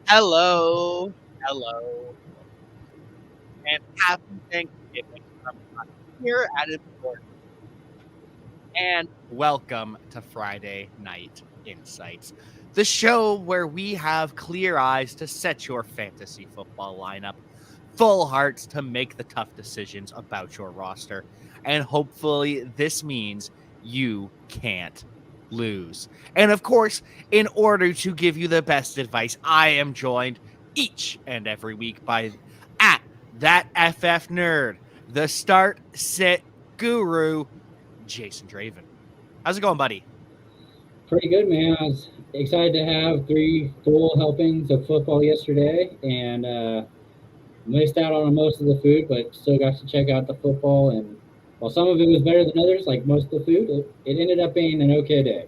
Hello, hello, and happy Thanksgiving from us here at Import. And welcome to Friday Night Insights, the show where we have clear eyes to set your fantasy football lineup, full hearts to make the tough decisions about your roster, and hopefully this means you can't lose. And of course, in order to give you the best advice, I am joined each and every week by at that FF nerd, the start sit guru, Jason Draven. How's it going, buddy? Pretty good, man. I was excited to have three full helpings of football yesterday, and missed out on most of the food, but still got to check out the football. And while some of it was better than others, like most of the food, it ended up being an okay day.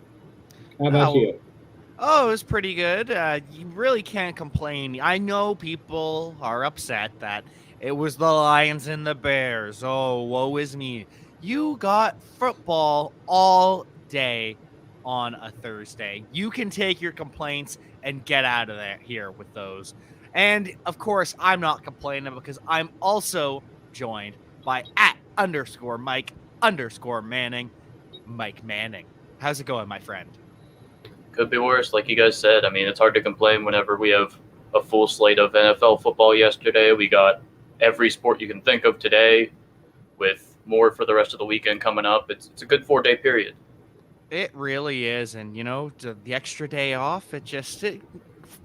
How about Oh, you? oh, it was pretty good. You really can't complain. I know people are upset that it was the Lions and the Bears. Oh, woe is me. You got football all day on a Thursday. You can take your complaints and get out of there here with those. And of course, I'm not complaining because I'm also joined by at underscore Mike underscore Manning, Mike Manning. How's it going, my friend? Could be worse, like you guys said. I mean, it's hard to complain whenever we have a full slate of NFL football yesterday. We got every sport you can think of today, with more for the rest of the weekend coming up. It's a good 4 day period. It really is, and the extra day off, it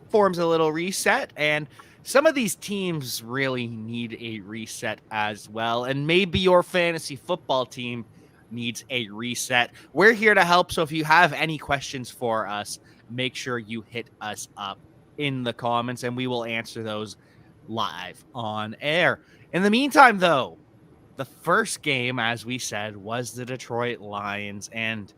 forms a little reset, and some of these teams really need a reset as well, and maybe your fantasy football team needs a reset. We're here to help, so if you have any questions for us, make sure you hit us up in the comments, and we will answer those live on air. In the meantime, though, the first game, as we said, was the Detroit Lions, and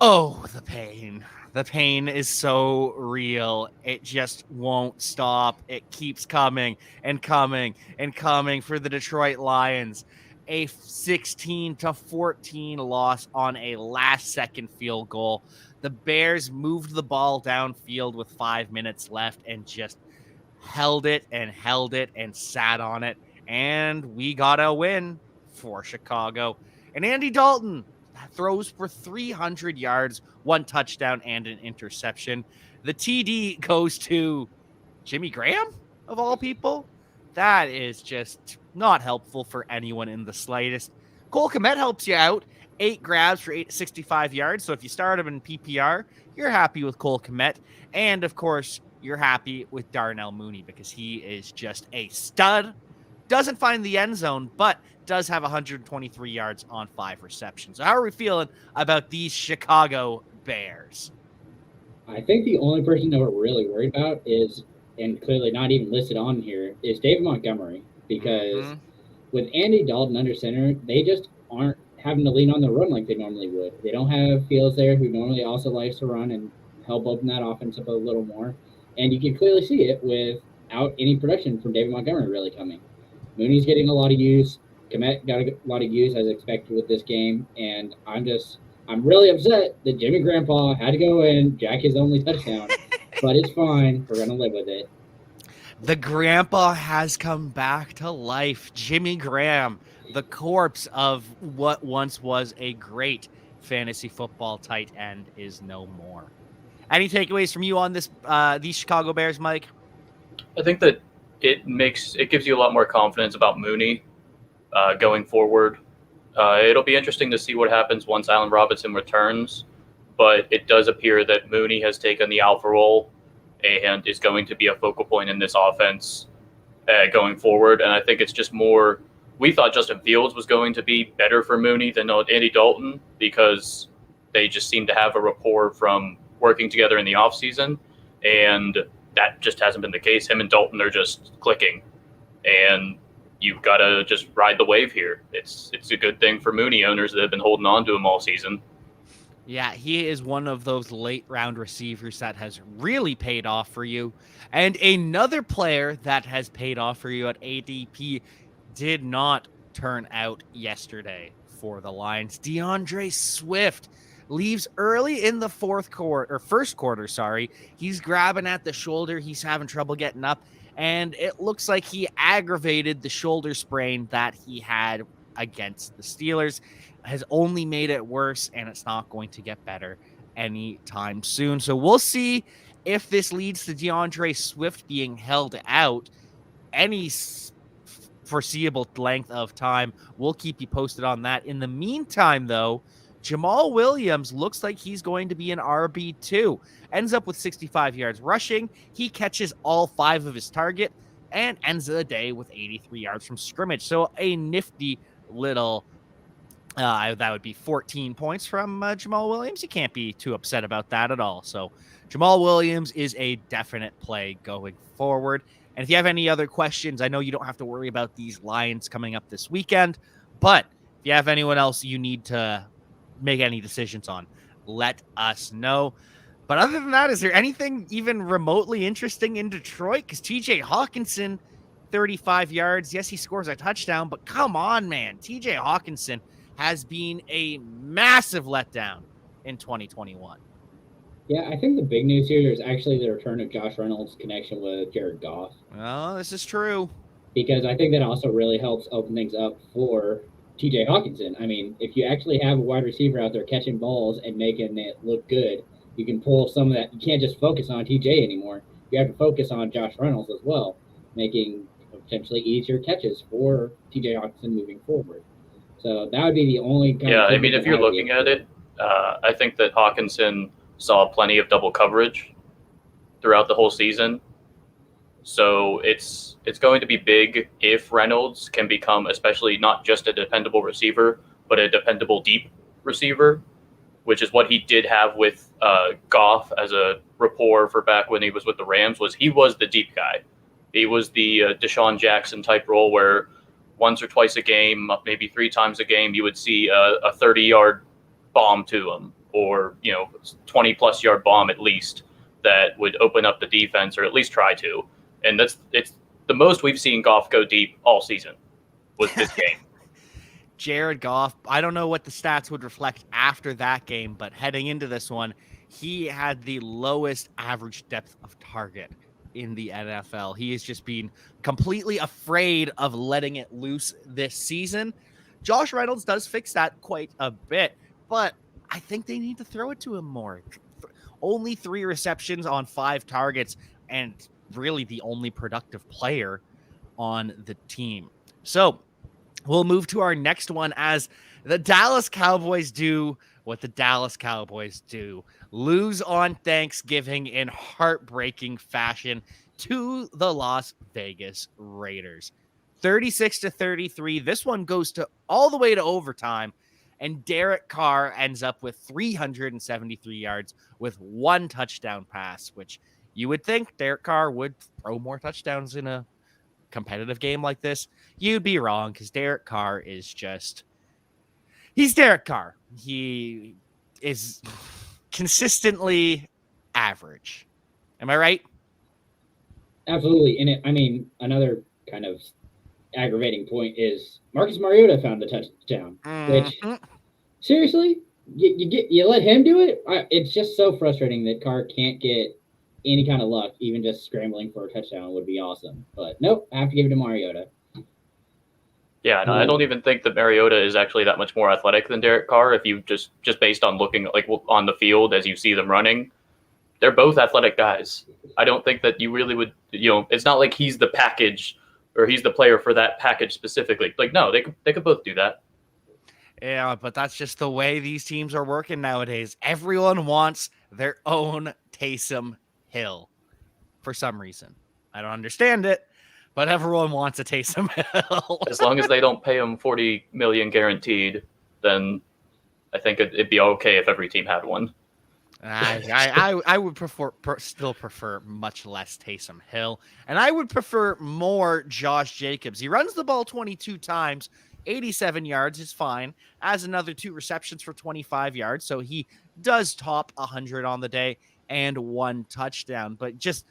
oh, the pain. The pain is so real. It just won't stop. It keeps coming and coming and coming for the Detroit Lions. A 16-14 loss on a last second field goal. The Bears moved the ball downfield with 5 minutes left and just held it and sat on it. And we got a win for Chicago. And Andy Dalton throws for 300 yards, one touchdown, and an interception. The TD goes to Jimmy Graham, of all people. That is just not helpful for anyone in the slightest. Cole Kmet helps you out. 8 grabs for 865 yards. So if you start him in PPR, you're happy with Cole Kmet. And of course, you're happy with Darnell Mooney because he is just a stud. Doesn't find the end zone, but does have 123 yards on 5 receptions. So how are we feeling about these Chicago Bears? I think the only person that we're really worried about is, and clearly not even listed on here, is David Montgomery because Mm-hmm. with Andy Dalton under center, they just aren't having to lean on the run like they normally would. They don't have Fields there, who normally also likes to run and help open that offense up a little more. And you can clearly see it without any production from David Montgomery really coming. Mooney's getting a lot of use. Komet got a lot of use as expected with this game, and I'm really upset that Jimmy Grandpa had to go in, jack his only touchdown, but it's fine. We're gonna live with it. The grandpa has come back to life. Jimmy Graham, the corpse of what once was a great fantasy football tight end, is no more. Any takeaways from you on these Chicago Bears, Mike? I think that it gives you a lot more confidence about Mooney going forward. It'll be interesting to see what happens once Allen Robinson returns, but it does appear that Mooney has taken the alpha role and is going to be a focal point in this offense going forward. And I think it's just more. We thought Justin Fields was going to be better for Mooney than Andy Dalton because they just seem to have a rapport from working together in the offseason. And that just hasn't been the case. Him and Dalton are just clicking. And you've got to just ride the wave here. It's a good thing for Mooney owners that have been holding on to him all season. Yeah, he is one of those late round receivers that has really paid off for you. And another player that has paid off for you at ADP did not turn out yesterday for the Lions. DeAndre Swift leaves early in the first quarter, sorry. He's grabbing at the shoulder. He's having trouble getting up. And it looks like he aggravated the shoulder sprain that he had against the Steelers, has only made it worse, and it's not going to get better anytime soon. So we'll see if this leads to DeAndre Swift being held out any foreseeable length of time. We'll keep you posted on that. In the meantime, though, Jamal Williams looks like he's going to be an RB2. Ends up with 65 yards rushing. He catches all 5 of his target and ends the day with 83 yards from scrimmage. So a nifty little, that would be 14 points from Jamal Williams. You can't be too upset about that at all. So Jamal Williams is a definite play going forward. And if you have any other questions, I know you don't have to worry about these Lions coming up this weekend, but if you have anyone else you need to make any decisions on, let us know. But other than that, is there anything even remotely interesting in Detroit? Because TJ Hawkinson, 35 yards. Yes, he scores a touchdown, but come on, man. TJ Hawkinson has been a massive letdown in 2021. Yeah, I think the big news here is actually the return of Josh Reynolds' connection with Jared Goff. Oh, this is true. Because I think that also really helps open things up for TJ Hawkinson. I mean, if you actually have a wide receiver out there catching balls and making it look good, you can pull some of that. You can't just focus on TJ anymore. You have to focus on Josh Reynolds as well, making potentially easier catches for TJ Hawkinson moving forward. So that would be the only kind of. I mean, if you're looking at it, I think that Hawkinson saw plenty of double coverage throughout the whole season. So it's going to be big if Reynolds can become, especially not just a dependable receiver, but a dependable deep receiver, which is what he did have with Goff as a rapport for back when he was with the Rams. He was the deep guy. He was the Deshaun Jackson type role where once or twice a game, maybe 3 times a game, you would see a 30-yard bomb to him, or 20-plus yard bomb at least that would open up the defense, or at least try to. And it's the most we've seen Goff go deep all season was this game. Jared Goff, I don't know what the stats would reflect after that game, but heading into this one, he had the lowest average depth of target in the NFL. He has just been completely afraid of letting it loose this season. Josh Reynolds does fix that quite a bit, but I think they need to throw it to him more. Only 3 receptions on 5 targets, and really the only productive player on the team. So we'll move to our next one as the Dallas Cowboys do what the Dallas Cowboys do. Lose on Thanksgiving in heartbreaking fashion to the Las Vegas Raiders. 36-33. This one goes to all the way to overtime, and Derek Carr ends up with 373 yards with 1 touchdown pass, which you would think Derek Carr would throw more touchdowns in a competitive game like this. You'd be wrong, because Derek Carr is he's Derek Carr. He is consistently average. Am I right? Absolutely. And another kind of aggravating point is Marcus Mariota found the touchdown, which seriously, you let him do it? It's just so frustrating that Carr can't get any kind of luck. Even just scrambling for a touchdown would be awesome. But nope, I have to give it to Mariota. Yeah, no, I don't even think that Mariota is actually that much more athletic than Derek Carr. If you just based on looking like on the field as you see them running, they're both athletic guys. I don't think that you really would, it's not like he's the package or he's the player for that package specifically. Like, no, they could both do that. Yeah, but that's just the way these teams are working nowadays. Everyone wants their own Taysom Hill for some reason. I don't understand it, but everyone wants a Taysom Hill. As long as they don't pay him $40 million guaranteed, then I think it'd be okay if every team had one. I would still prefer much less Taysom Hill, and I would prefer more Josh Jacobs. He runs the ball 22 times, 87 yards is fine, has another 2 receptions for 25 yards, so he does top 100 on the day and 1 touchdown. But just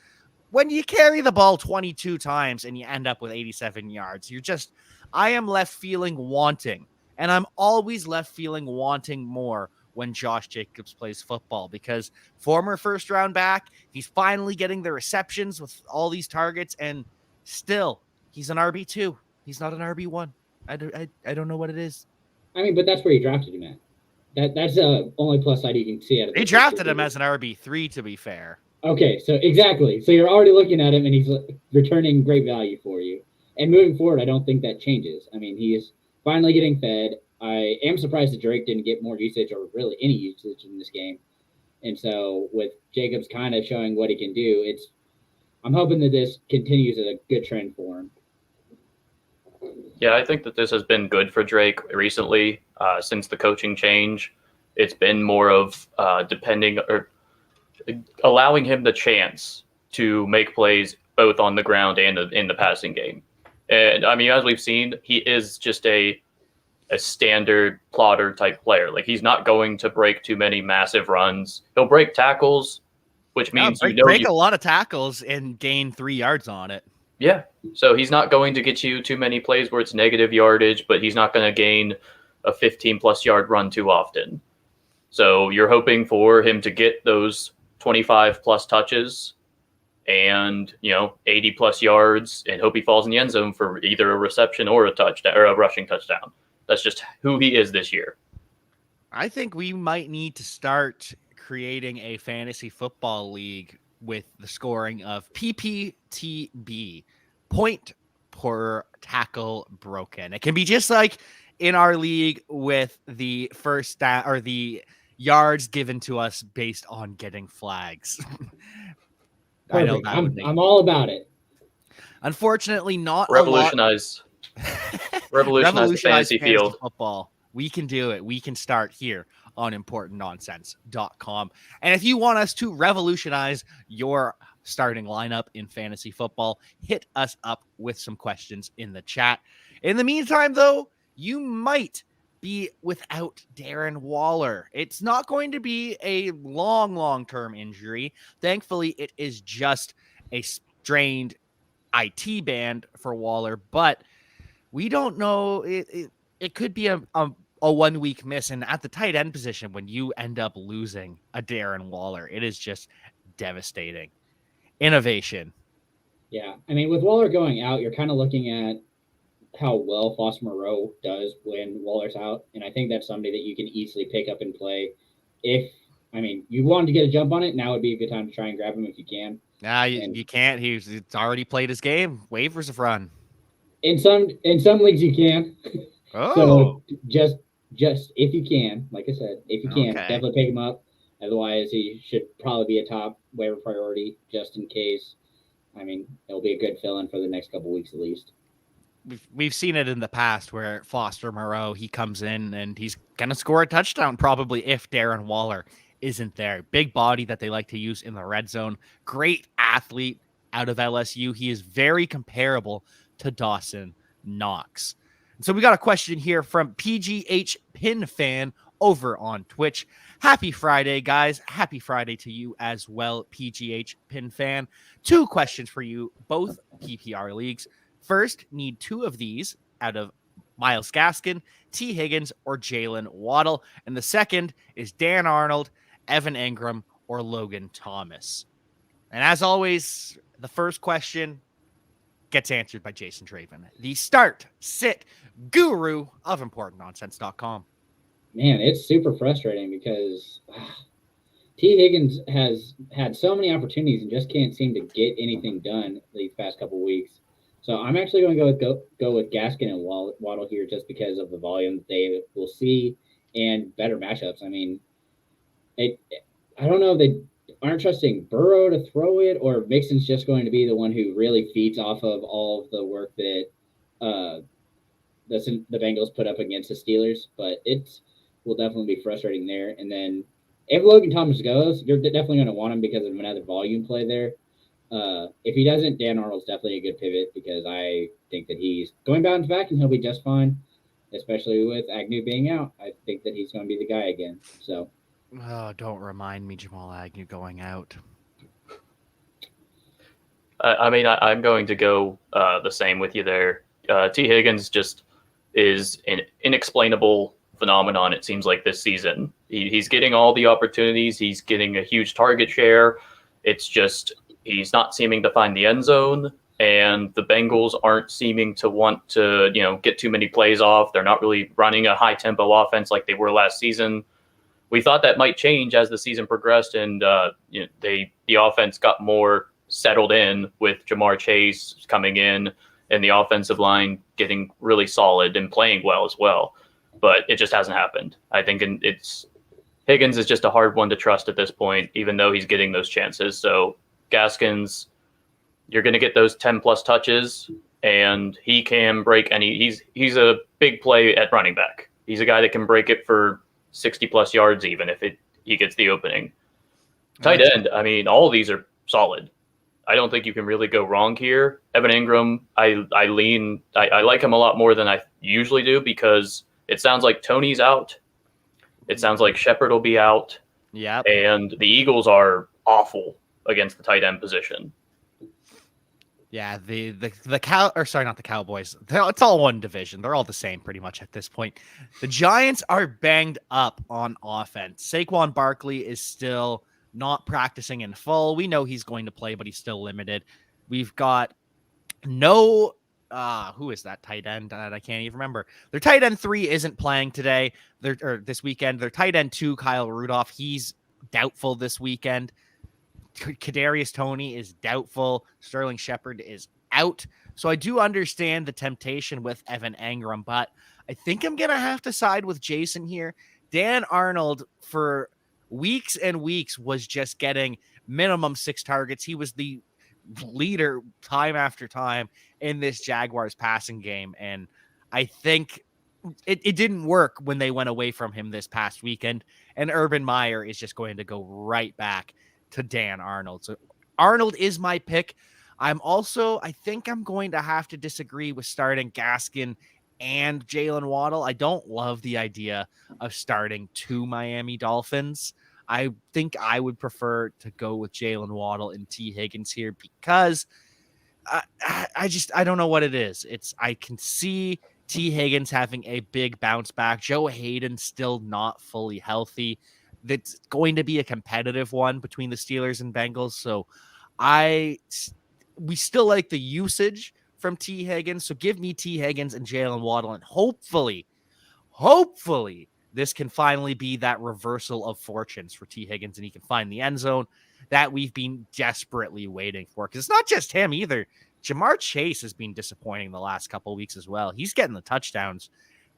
when you carry the ball 22 times and you end up with 87 yards, I am left feeling wanting, and I'm always left feeling wanting more when Josh Jacobs plays football, because former first round back, he's finally getting the receptions with all these targets, and still he's an RB2. He's not an RB1. I don't know what it is. I mean, but that's where you drafted him at. That's the only plus side you can see out of They this. drafted him as an RB3, to be fair. Okay, so exactly. So you're already looking at him, and he's returning great value for you. And moving forward, I don't think that changes. I mean, he is finally getting fed. I am surprised that Drake didn't get more usage or really any usage in this game. And so with Jacobs kind of showing what he can do, I'm hoping that this continues as a good trend for him. Yeah, I think that this has been good for Drake recently since the coaching change. It's been more of depending or allowing him the chance to make plays both on the ground and in the passing game. And I mean, as we've seen, he is just a standard plotter type player. Like, he's not going to break too many massive runs. He'll break tackles, which means break a lot of tackles and gain 3 yards on it. Yeah. So he's not going to get you too many plays where it's negative yardage, but he's not going to gain a 15-plus yard run too often. So you're hoping for him to get those 25-plus touches and, 80-plus yards, and hope he falls in the end zone for either a reception or a touchdown or a rushing touchdown. That's just who he is this year. I think we might need to start creating a fantasy football league with the scoring of PPTB, point per tackle broken. It can be just like in our league with the first down or the yards given to us based on getting flags. I know that I'm all about it. Unfortunately, not revolutionize the fantasy field football. We can do it. We can start here on importantnonsense.com. And if you want us to revolutionize your starting lineup in fantasy football, hit us up with some questions in the chat. In the meantime, though, you might be without Darren Waller. It's not going to be a long-term injury. Thankfully, it is just a strained IT band for Waller, but we don't know. It could be a 1 week miss. And at the tight end position, when you end up losing a Darren Waller, it is just devastating. Innovation. Yeah. I mean, with Waller going out, you're kind of looking at how well Foster Moreau does when Waller's out. And I think that's somebody that you can easily pick up and play. You wanted to get a jump on it, now would be a good time to try and grab him if you can. Nah, you can't. He's already played his game. Waivers have run. In some leagues you can. Oh. So just if you can, like I said, if you can, definitely pick him up. Otherwise, he should probably be a top waiver priority just in case. I mean, it'll be a good fill-in for the next couple weeks at least. We've seen it in the past where Foster Moreau, he comes in and he's going to score a touchdown probably if Darren Waller isn't there. Big body that they like to use in the red zone. Great athlete out of LSU. He is very comparable to Dawson Knox. So we got a question here from PGH Pin Fan over on Twitch. Happy Friday, guys. Happy Friday to you as well, PGH Pin Fan. 2 questions for you, both PPR leagues. First, need 2 of these out of Myles Gaskin, T. Higgins, or Jalen Waddle. And the second is Dan Arnold, Evan Engram, or Logan Thomas. And as always, the first question gets answered by Jason Draven, the start-sit guru of importantnonsense.com. Man, it's super frustrating because T. Higgins has had so many opportunities and just can't seem to get anything done these past couple weeks. So I'm actually going to go with Gaskin and Waddle here just because of the volume that they will see and better matchups. I mean, I don't know if they aren't trusting Burrow to throw it, or Mixon's just going to be the one who really feeds off of all of the work that the Bengals put up against the Steelers. But it will definitely be frustrating there. And then if Logan Thomas goes, you're definitely going to want him because of another volume play there. If he doesn't, Dan Arnold's definitely a good pivot because I think that he's going bounce back and he'll be just fine, especially with Agnew being out. I think that he's going to be the guy again. So. Oh, don't remind me, Jamal Agnew going out. I'm going to go the same with you there. T. Higgins just is inexplainable phenomenon, it seems like, this season. He's getting all the opportunities. He's getting a huge target share. It's just he's not seeming to find the end zone, and the Bengals aren't seeming to want to, get too many plays off. They're not really running a high-tempo offense like they were last season. We thought that might change as the season progressed, and the offense got more settled in with Jamar Chase coming in and the offensive line getting really solid and playing well as well. But it just hasn't happened. I think Higgins is just a hard one to trust at this point, even though he's getting those chances. So Gaskins, you're going to get those 10-plus touches, and he can break any – he's a big play at running back. He's a guy that can break it for 60-plus yards even if he gets the opening. Tight end, I mean, all of these are solid. I don't think you can really go wrong here. Evan Ingram, I like him a lot more than I usually do because it sounds like Tony's out. It sounds like Shepard will be out. Yeah. And the Eagles are awful against the tight end position. Yeah, not the Cowboys. It's all one division. They're all the same pretty much at this point. The Giants are banged up on offense. Saquon Barkley is still not practicing in full. We know he's going to play, but he's still limited. We've got who is that tight end that I can't even remember? Their tight end 3 isn't playing today. This weekend. Their tight end 2, Kyle Rudolph, he's doubtful this weekend. Kadarius Toney is doubtful. Sterling Shepard is out. So I do understand the temptation with Evan Engram, but I think I'm going to have to side with Jason here. Dan Arnold, for weeks and weeks, was just getting minimum 6 targets. He was the leader time after time in this Jaguars passing game. And I think it didn't work when they went away from him this past weekend. And Urban Meyer is just going to go right back to Dan Arnold. So Arnold is my pick. I think I'm going to have to disagree with starting Gaskin and Jalen Waddle. I don't love the idea of starting 2 Miami Dolphins. I think I would prefer to go with Jalen Waddle and T. Higgins here because I don't know what it is. I can see T. Higgins having a big bounce back. Joe Hayden's still not fully healthy. That's going to be a competitive one between the Steelers and Bengals. So we still like the usage from T. Higgins. So give me T. Higgins and Jalen Waddle, and hopefully this can finally be that reversal of fortunes for T. Higgins, and he can find the end zone that we've been desperately waiting for. Because it's not just him either. Jamar Chase has been disappointing the last couple of weeks as well. He's getting the touchdowns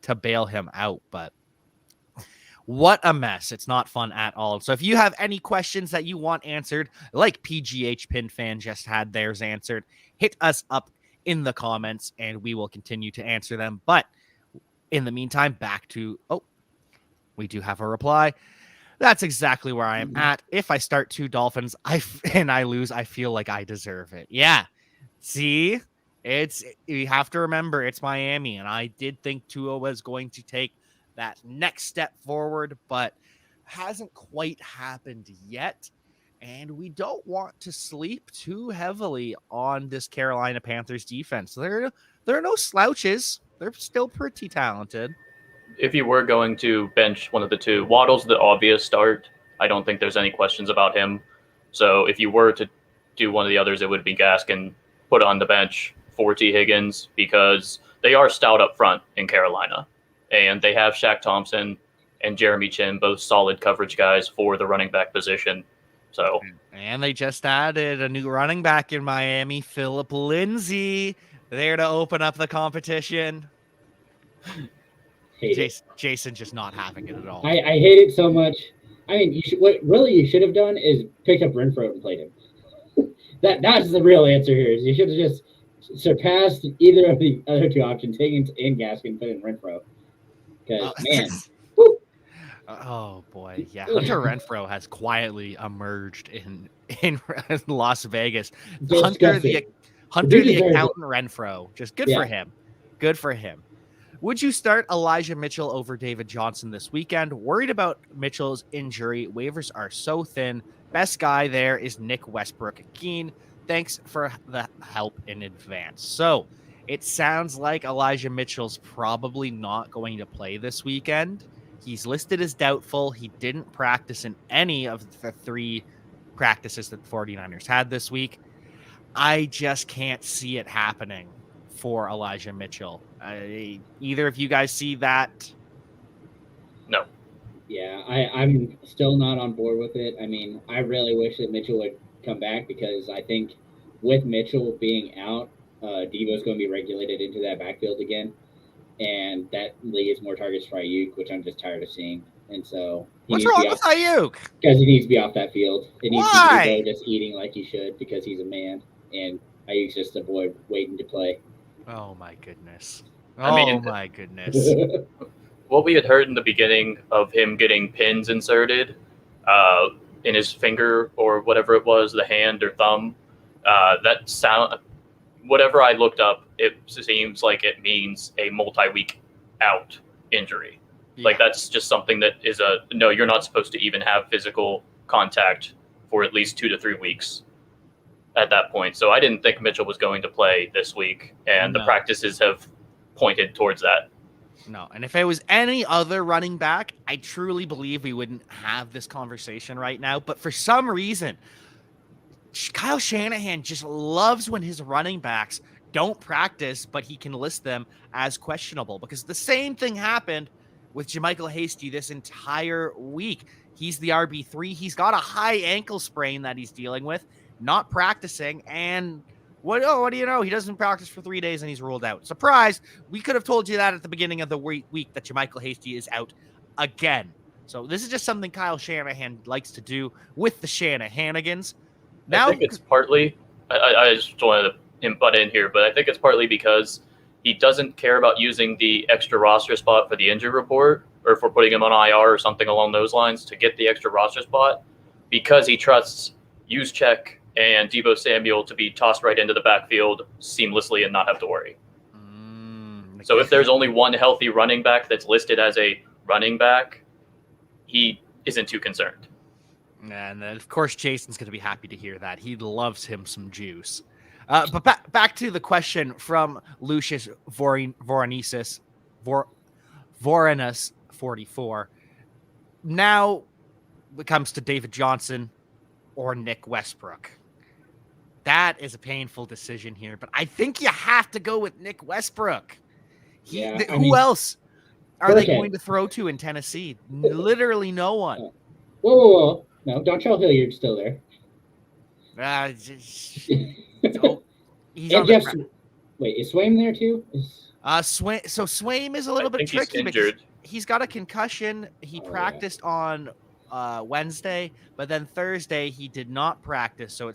to bail him out, but what a mess. It's not fun at all. So if you have any questions that you want answered, like PGH Pin Fan just had theirs answered, hit us up in the comments and we will continue to answer them. But in the meantime, we do have a reply. That's exactly where I am at. If I start 2 Dolphins and I lose, I feel like I deserve it. Yeah. See, you have to remember it's Miami, and I did think Tua was going to take that next step forward, but hasn't quite happened yet. And we don't want to sleep too heavily on this Carolina Panthers defense. There are no slouches. They're still pretty talented. If you were going to bench one of the 2, Waddle's the obvious start. I don't think there's any questions about him. So if you were to do one of the others, it would be Gaskin put on the bench for T. Higgins because they are stout up front in Carolina. And they have Shaq Thompson and Jeremy Chin, both solid coverage guys for the running back position. So, and they just added a new running back in Miami, Philip Lindsay, there to open up the competition. Jason just not having it at all. I hate it so much. I mean, what you should have done is picked up Renfro and played him. That's the real answer here. Is you should have just surpassed either of the other 2 options, Higgins and Gaskin, put in Renfro. Because man, oh boy, yeah, Hunter Renfro has quietly emerged in Las Vegas. Hunter the accountant Renfro, just good for him. Good for him. Would you start Elijah Mitchell over David Johnson this weekend? Worried about Mitchell's injury. Waivers are so thin. Best guy there is Nick Westbrook-Akeen. Thanks for the help in advance. So It sounds like Elijah Mitchell's probably not going to play this weekend. He's listed as doubtful. He didn't practice in any of the 3 practices that the 49ers had this week. I just can't see it happening for Elijah Mitchell. Either of you guys see that? No. Yeah, I'm still not on board with it. I mean, I really wish that Mitchell would come back because I think with Mitchell being out, Devo's going to be regulated into that backfield again, and that leaves more targets for Ayuk, which I'm just tired of seeing. And so what's wrong with Ayuk? Because he needs to be off that field. It needs Why? to be Devo just eating like he should because he's a man, and Ayuk's just a boy waiting to play. Oh my goodness! My goodness! What we had heard in the beginning of him getting pins inserted in his finger or whatever it was, the hand or thumb, that sound, whatever I looked up, it seems like it means a multi-week out injury. Yeah. Like that's just something that is no, you're not supposed to even have physical contact for at least 2 to 3 weeks at that point. So I didn't think Mitchell was going to play this week, and the practices have pointed towards that. No, and if it was any other running back, I truly believe we wouldn't have this conversation right now. But for some reason, Kyle Shanahan just loves when his running backs don't practice, but he can list them as questionable, because the same thing happened with JaMychal Hasty this entire week. He's the RB3. He's got a high ankle sprain that he's dealing with, not practicing, and what do you know? He doesn't practice for 3 days and he's ruled out. Surprise! We could have told you that at the beginning of the week that JaMychal Hasty is out again. So this is just something Kyle Shanahan likes to do with the Shanahanigans. Now, I think it's partly, I just wanted to butt in here, but I think it's partly because he doesn't care about using the extra roster spot for the injury report, or for putting him on IR or something along those lines to get the extra roster spot, because he trusts Juszczyk and Deebo Samuel to be tossed right into the backfield seamlessly and not have to worry. So if there's only one healthy running back that's listed as a running back, he isn't too concerned. And then, of course, Jason's going to be happy to hear that. He loves him some juice. But back to the question from Lucius Voronus 44. Now it comes to David Johnson or Nick Westbrook. That is a painful decision here, but I think you have to go with Nick Westbrook. Who else are they going to throw to in Tennessee? Literally no one. Whoa. No, Dontrell Hilliard's still there. He's on wait, is Swaim there too? Swaim is a little bit tricky because he's got a concussion. He practiced on Wednesday, but then Thursday he did not practice. So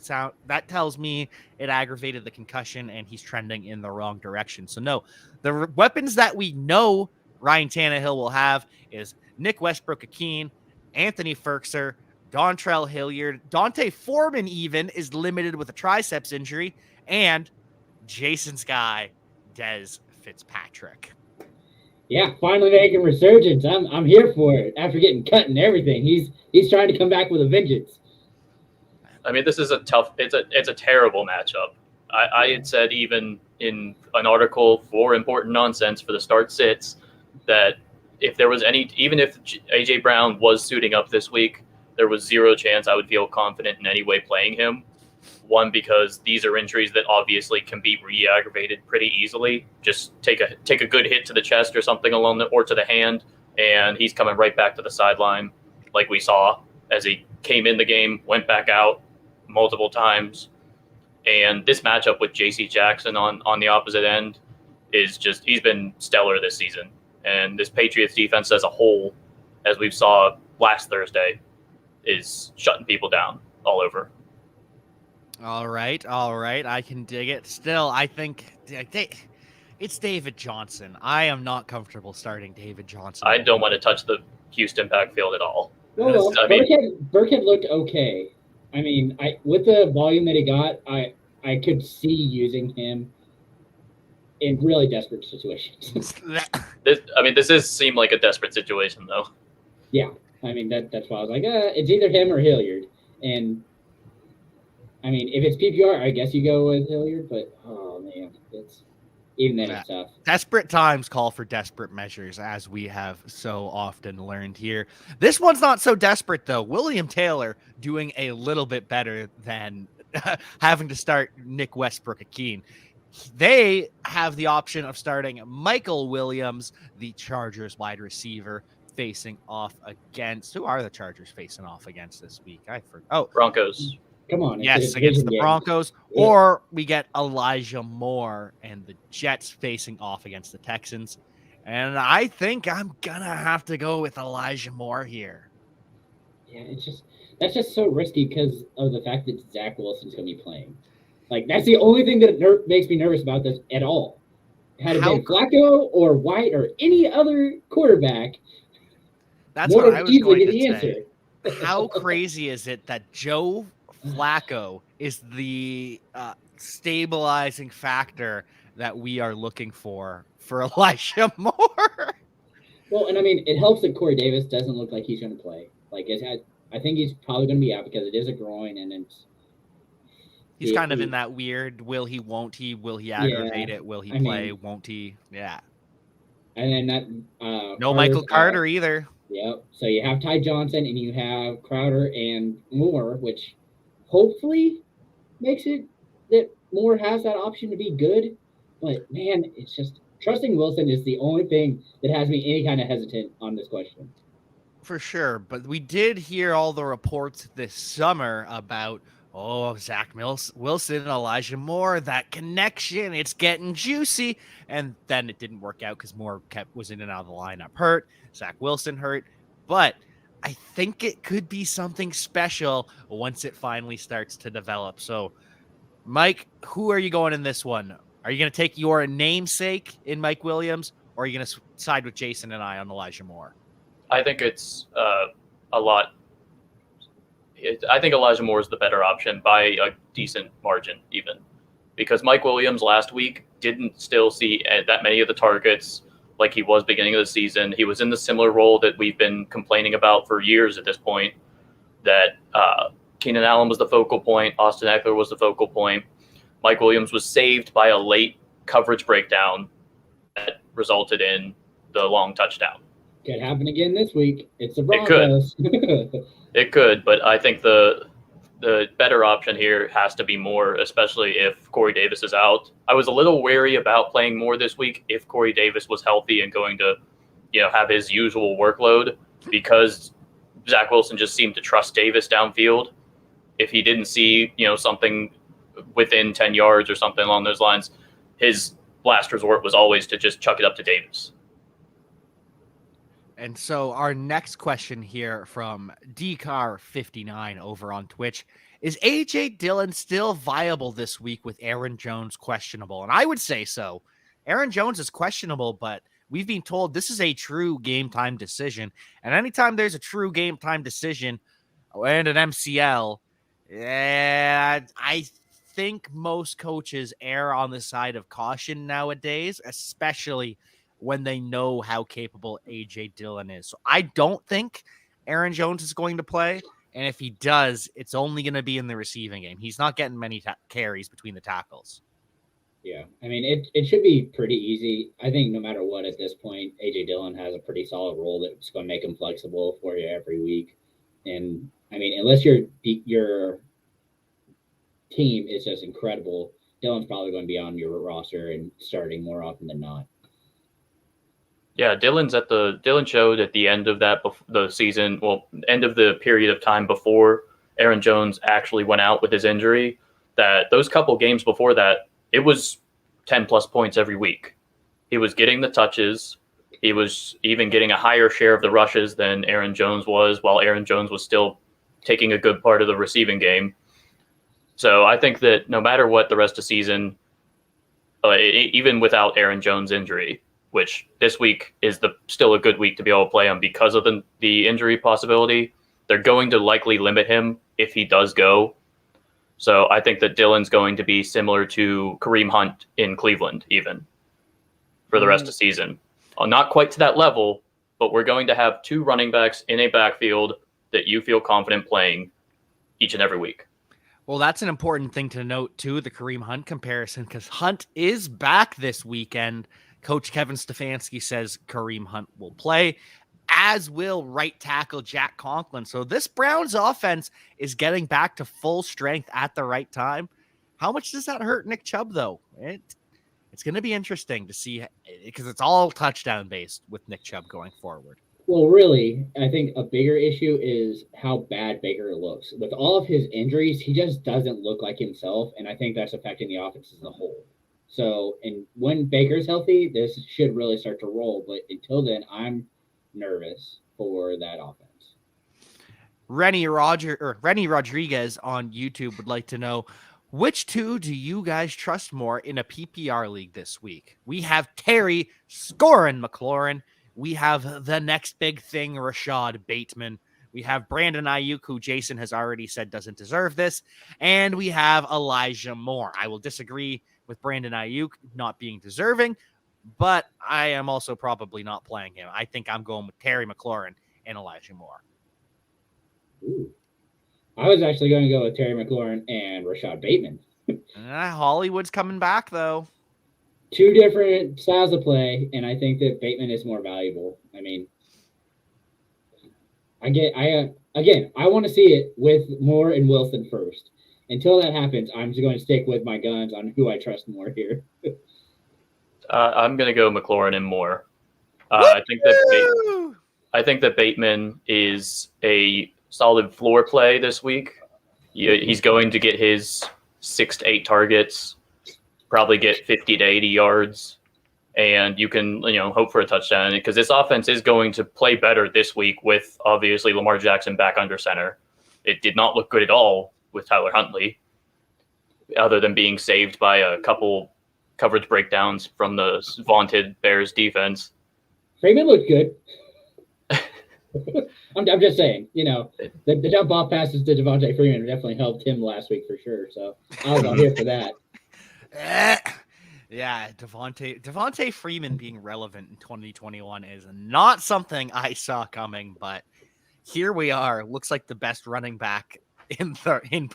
that tells me it aggravated the concussion and he's trending in the wrong direction. So no, the weapons that we know Ryan Tannehill will have is Nick Westbrook-Akeen, Anthony Ferkser, Dontrell Hilliard, Dante Foreman even is limited with a triceps injury, and Jason's guy, Dez Fitzpatrick. Yeah, finally making resurgence. I'm here for it. After getting cut and everything, he's trying to come back with a vengeance. I mean, this is it's a terrible matchup. I had said even in an article for Important Nonsense for the Start Sits that if there was even if AJ Brown was suiting up this week, there was zero chance I would feel confident in any way playing him. One, because these are injuries that obviously can be re-aggravated pretty easily. Just take a good hit to the chest or something or to the hand, and he's coming right back to the sideline, like we saw as he came in the game, went back out multiple times. And this matchup with J.C. Jackson on the opposite end is just, he's been stellar this season. And this Patriots defense as a whole, as we saw last Thursday, is shutting people down all over. All right. I can dig it. Still, I think it's David Johnson. I am not comfortable starting David Johnson. I don't want to touch the Houston backfield at all. Well, Burkhead looked okay. I mean, with the volume that he got, I could see using him in really desperate situations. This seemed like a desperate situation, though. Yeah. I mean, that's why I was like, it's either him or Hilliard. And, I mean, if it's PPR, I guess you go with Hilliard. But, oh, man, even then it's tough. Desperate times call for desperate measures, as we have so often learned here. This one's not so desperate, though. William Taylor doing a little bit better than having to start Nick Westbrook-Akeen. They have the option of starting Michael Williams, the Chargers wide receiver, facing off against. Who are the Chargers facing off against this week? Broncos. Come on. Yes, against the Broncos. Yeah. Or we get Elijah Moore and the Jets facing off against the Texans. And I think I'm going to have to go with Elijah Moore here. Yeah, that's just so risky because of the fact that Zach Wilson's going to be playing. Like, that's the only thing that makes me nervous about this at all. Had it been Flacco or White or any other quarterback, that's what I was going to say. How crazy is it that Joe Flacco is the stabilizing factor that we are looking for Elijah Moore? Well, and I mean, it helps that Corey Davis doesn't look like he's going to play. Like, I think he's probably going to be out because it is a groin, and he's kind of in that weird, will he, won't he, will he aggravate it, will he play, won't he? Yeah. And then no Michael Carter either. Yep. So you have Ty Johnson and you have Crowder and Moore, which hopefully makes it that Moore has that option to be good. But, man, it's just trusting Wilson is the only thing that has me any kind of hesitant on this question. For sure. But we did hear all the reports this summer about, Zach Wilson and Elijah Moore, that connection, it's getting juicy. And then it didn't work out because Moore was in and out of the lineup hurt. Zach Wilson hurt. But I think it could be something special once it finally starts to develop. So, Mike, who are you going in this one? Are you going to take your namesake in Mike Williams, or are you going to side with Jason and I on Elijah Moore? I think it's a lot. I think Elijah Moore is the better option by a decent margin, even because Mike Williams last week didn't still see that many of the targets like he was beginning of the season. He was in the similar role that we've been complaining about for years at this point, that Keenan Allen was the focal point, Austin Eckler was the focal point. Mike Williams was saved by a late coverage breakdown that resulted in the long touchdown. Could happen again this week. It's the Broncos. It could, but I think the better option here has to be Moore, especially if Corey Davis is out. I was a little wary about playing Moore this week if Corey Davis was healthy and going to, have his usual workload, because Zach Wilson just seemed to trust Davis downfield. If he didn't see, something within 10 yards or something along those lines, his last resort was always to just chuck it up to Davis. And so our next question here from DCAR59 over on Twitch is A.J. Dillon still viable this week with Aaron Jones questionable? And I would say so. Aaron Jones is questionable, but we've been told this is a true game time decision. And anytime there's a true game time decision and an MCL, I think most coaches err on the side of caution nowadays, especially when they know how capable A.J. Dillon is. So I don't think Aaron Jones is going to play. And if he does, it's only going to be in the receiving game. He's not getting many carries between the tackles. Yeah, I mean, it should be pretty easy. I think no matter what at this point, A.J. Dillon has a pretty solid role that's going to make him flexible for you every week. And, I mean, unless your team is just incredible, Dillon's probably going to be on your roster and starting more often than not. Yeah, Dillon showed at the end of the season, end of the period of time before Aaron Jones actually went out with his injury, that those couple games before that, it was 10 plus points every week. He was getting the touches. He was even getting a higher share of the rushes than Aaron Jones was, while Aaron Jones was still taking a good part of the receiving game. So I think that no matter what the rest of the season, even without Aaron Jones' injury, which this week is still a good week to be able to play him because of the injury possibility, they're going to likely limit him if he does go. So I think that Dillon's going to be similar to Kareem Hunt in Cleveland, even for the rest of the season. Not quite to that level, but we're going to have two running backs in a backfield that you feel confident playing each and every week. Well, that's an important thing to note, too, the Kareem Hunt comparison, because Hunt is back this weekend. Coach Kevin Stefanski says Kareem Hunt will play, as will right tackle Jack Conklin. So this Browns offense is getting back to full strength at the right time. How much does that hurt Nick Chubb, though? It's going to be interesting to see, because it's all touchdown based with Nick Chubb going forward. Well, really, I think a bigger issue is how bad Baker looks. With all of his injuries, he just doesn't look like himself, and I think that's affecting the offense as a whole. So, and when Baker's healthy, this should really start to roll. But until then, I'm nervous for that offense. Rennie Rodriguez on YouTube would like to know, which two do you guys trust more in a PPR league this week? We have Terry scoring McLaurin. We have the next big thing, Rashad Bateman. We have Brandon Ayuk, who Jason has already said doesn't deserve this. And we have Elijah Moore. I will disagree with Brandon Ayuk not being deserving, but I am also probably not playing him. I think I'm going with Terry McLaurin and Elijah Moore. Ooh. I was actually going to go with Terry McLaurin and Rashad Bateman. Hollywood's coming back, though. Two different styles of play, and I think that Bateman is more valuable. I mean, I want to see it with Moore and Wilson first. Until that happens, I'm just going to stick with my guns on who I trust more here. I'm going to go McLaurin and Moore. I think that Bateman is a solid floor play this week. He's going to get his 6 to 8 targets, probably get 50 to 80 yards, and you can hope for a touchdown, because this offense is going to play better this week with obviously Lamar Jackson back under center. It did not look good at all with Tyler Huntley, other than being saved by a couple coverage breakdowns from the vaunted Bears defense. Freeman looked good. I'm just saying, the jump off passes to Davonte Freeman definitely helped him last week for sure. So I was all here for that. Yeah, Davonte Freeman being relevant in 2021 is not something I saw coming, but here we are. Looks like the best running back in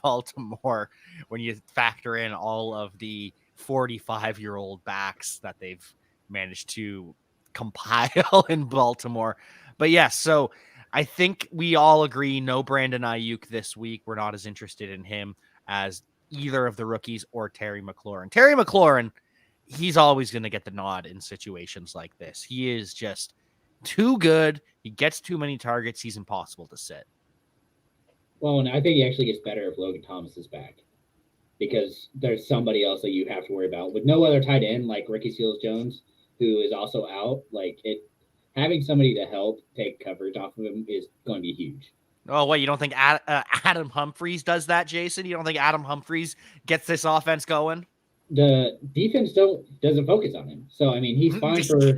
Baltimore when you factor in all of the 45-year-old backs that they've managed to compile in Baltimore. But yes, so I think we all agree no Brandon Ayuk this week. We're not as interested in him as either of the rookies or Terry McLaurin. Terry McLaurin, he's always going to get the nod in situations like this. He is just too good. He gets too many targets. He's impossible to sit. Well, and I think he actually gets better if Logan Thomas is back, because there's somebody else that you have to worry about. With no other tight end like Ricky Seals-Jones, who is also out, having somebody to help take coverage off of him is going to be huge. Oh, wait, you don't think Adam Humphries does that, Jason? You don't think Adam Humphries gets this offense going? The defense doesn't focus on him. So, I mean, he's fine for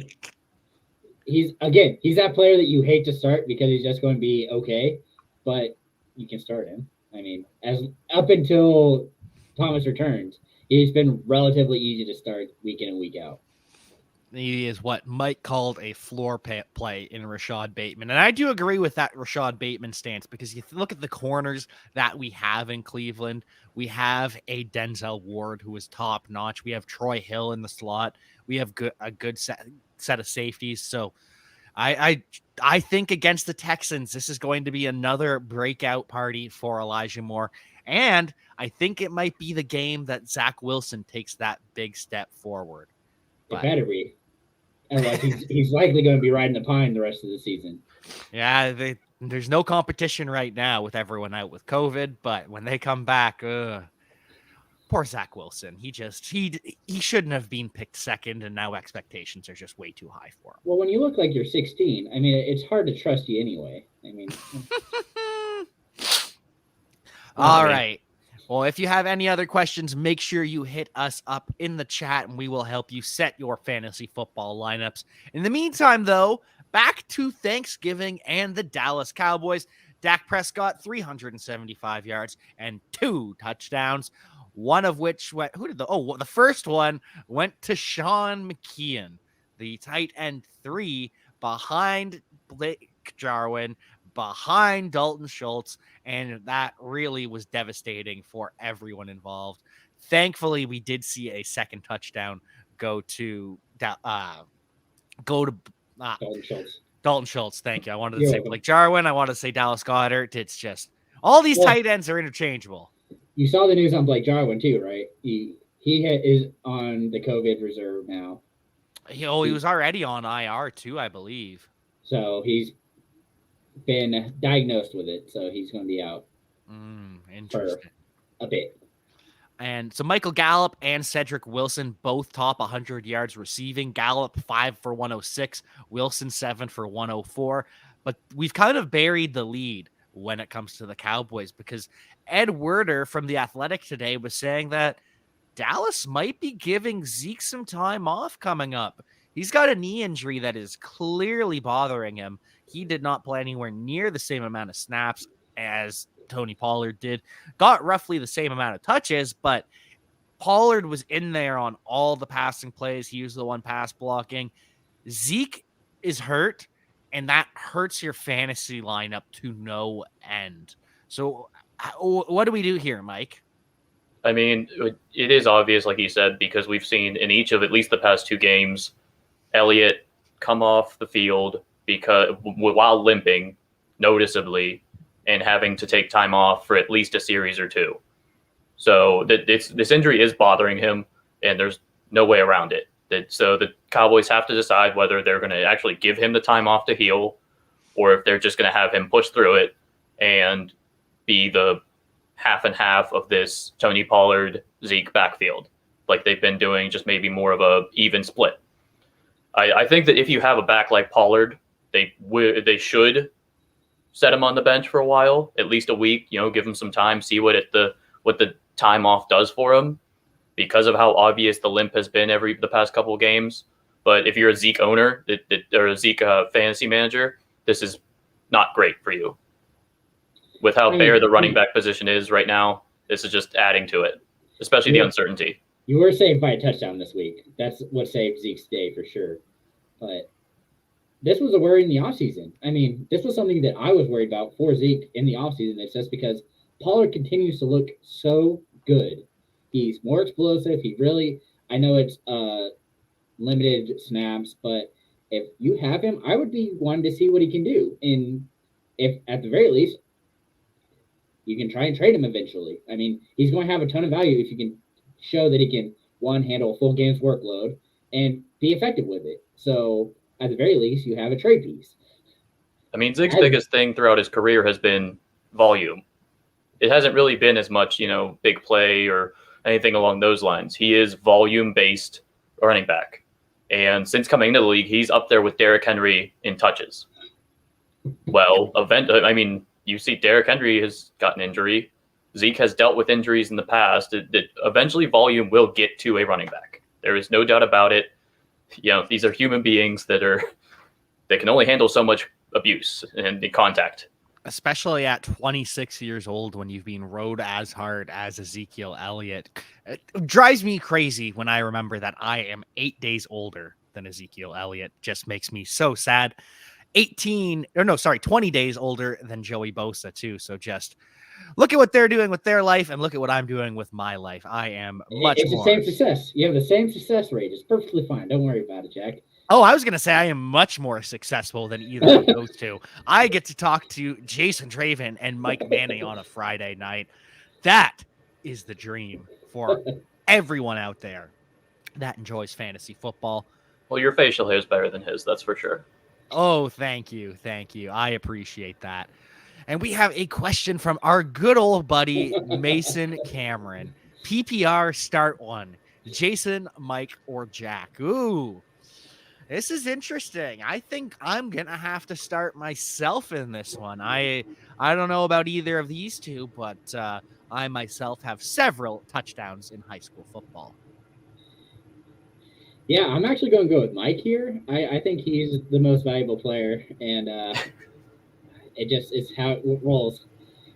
– he's that player that you hate to start because he's just going to be okay, but you can start him. I mean, as up until Thomas returns, he's been relatively easy to start week in and week out. He is what Mike called a floor play in Rashad Bateman. And I do agree with that Rashad Bateman stance, because you look at the corners that we have in Cleveland. We have a Denzel Ward who is top notch. We have Troy Hill in the slot. We have a good set of safeties. So I think against the Texans, this is going to be another breakout party for Elijah Moore. And I think it might be the game that Zach Wilson takes that big step forward. It better be. Otherwise, he's likely going to be riding the pine the rest of the season. Yeah, there's no competition right now with everyone out with COVID, but when they come back, poor Zach Wilson. He shouldn't have been picked second, and now expectations are just way too high for him. Well, when you look like you're 16, I mean, it's hard to trust you anyway. I mean, all right. Well, if you have any other questions, make sure you hit us up in the chat, and we will help you set your fantasy football lineups. In the meantime, though, back to Thanksgiving and the Dallas Cowboys. Dak Prescott, 375 yards and 2 touchdowns, one of which went, the first one went to Sean McKeon, the tight end 3 behind Blake Jarwin, behind Dalton Schultz, and that really was devastating for everyone involved. Thankfully, we did see a second touchdown go to Dalton Schultz. Dalton Schultz. Thank you. I wanted to You're say welcome. Blake Jarwin. I wanted to say Dallas Goedert. It's just all these tight ends are interchangeable. You saw the news on Blake Jarwin too, right? He is on the COVID reserve now. He was already on IR too, I believe. So he's been diagnosed with it. So he's going to be out Interesting. For a bit. And so Michael Gallup and Cedric Wilson both top 100 yards receiving. Gallup 5 for 106, Wilson 7 for 104. But we've kind of buried the lead when it comes to the Cowboys because Ed Werder from The Athletic today was saying that Dallas might be giving Zeke some time off coming up. He's got a knee injury that is clearly bothering him. He did not play anywhere near the same amount of snaps as Tony Pollard did. Got roughly the same amount of touches, but Pollard was in there on all the passing plays. He was the one pass blocking. Zeke is hurt, and that hurts your fantasy lineup to no end. So what do we do here, Mike? I mean, it is obvious, like you said, because we've seen in each of at least the past two games, Elliott come off the field while limping noticeably and having to take time off for at least a series or two. So this injury is bothering him, and there's no way around it. So the Cowboys have to decide whether they're going to actually give him the time off to heal or if they're just going to have him push through it and be the half and half of this Tony Pollard, Zeke backfield like they've been doing, just maybe more of a even split. I think that if you have a back like Pollard, they should set him on the bench for a while, at least a week, give him some time, see what the time off does for him because of how obvious the limp has been the past couple of games. But if you're a Zeke owner or a Zeke fantasy manager, this is not great for you. With how bare the running back position is right now, this is just adding to it, especially the uncertainty. You were saved by a touchdown this week. That's what saved Zeke's day for sure. But this was a worry in the offseason. I mean, this was something that I was worried about for Zeke in the offseason. It's just because Pollard continues to look so good. He's more explosive. I know it's limited snaps, but if you have him, I would be wanting to see what he can do. And if at the very least, you can try and trade him eventually. I mean, he's going to have a ton of value if you can show that he can, one, handle a full game's workload and be effective with it. So at the very least, you have a trade piece. I mean, Zeke's biggest thing throughout his career has been volume. It hasn't really been as much, big play or anything along those lines. He is volume-based running back. And since coming into the league, he's up there with Derrick Henry in touches. Well, you see Derrick Henry has gotten injury. Zeke has dealt with injuries in the past. Eventually volume will get to a running back. There is no doubt about it. These are human beings that can only handle so much abuse and contact. Especially at 26 years old when you've been rode as hard as Ezekiel Elliott. It drives me crazy when I remember that I am 8 days older than Ezekiel Elliott. Just makes me so sad. 20 days older than Joey Bosa too. So just look at what they're doing with their life and look at what I'm doing with my life. I am much more. It's the same success. You have the same success rate. It's perfectly fine. Don't worry about it, Jack. Oh, I was going to say I am much more successful than either of those two. I get to talk to Jason Draven and Mike Manning on a Friday night. That is the dream for everyone out there that enjoys fantasy football. Well, your facial hair is better than his, that's for sure. Oh, thank you. Thank you. I appreciate that. And we have a question from our good old buddy, Mason Cameron. PPR start one. Jason, Mike, or Jack? Ooh, this is interesting. I think I'm going to have to start myself in this one. I don't know about either of these two, but I myself have several touchdowns in high school football. Yeah, I'm actually going to go with Mike here. I think he's the most valuable player, and it just is how it rolls.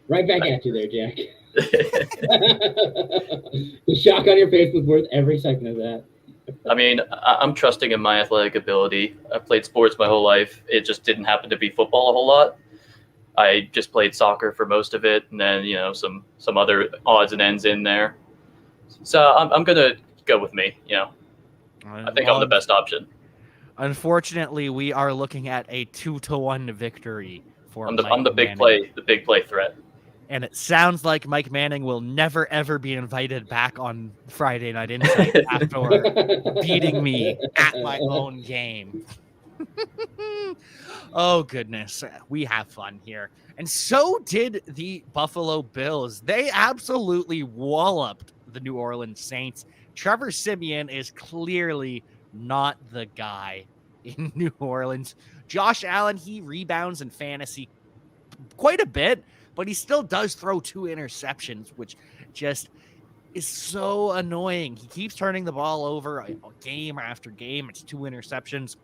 Right back at you there, Jack. The shock on your face was worth every second of that. I mean, I'm trusting in my athletic ability. I've played sports my whole life. It just didn't happen to be football a whole lot. I just played soccer for most of it, and then some other odds and ends in there. So I'm gonna go with me. I think I'm the best option. Unfortunately, we are looking at a 2-1 victory for I'm Mike the big Manning. the big play threat. And it sounds like Mike Manning will never, ever be invited back on Friday Night Insight after beating me at my own game. Oh, goodness. We have fun here. And so did the Buffalo Bills. They absolutely walloped the New Orleans Saints. Trevor Siemian is clearly not the guy in New Orleans. Josh Allen, he rebounds in fantasy quite a bit, but he still does throw 2 interceptions, which just is so annoying. He keeps turning the ball over game after game. It's 2 interceptions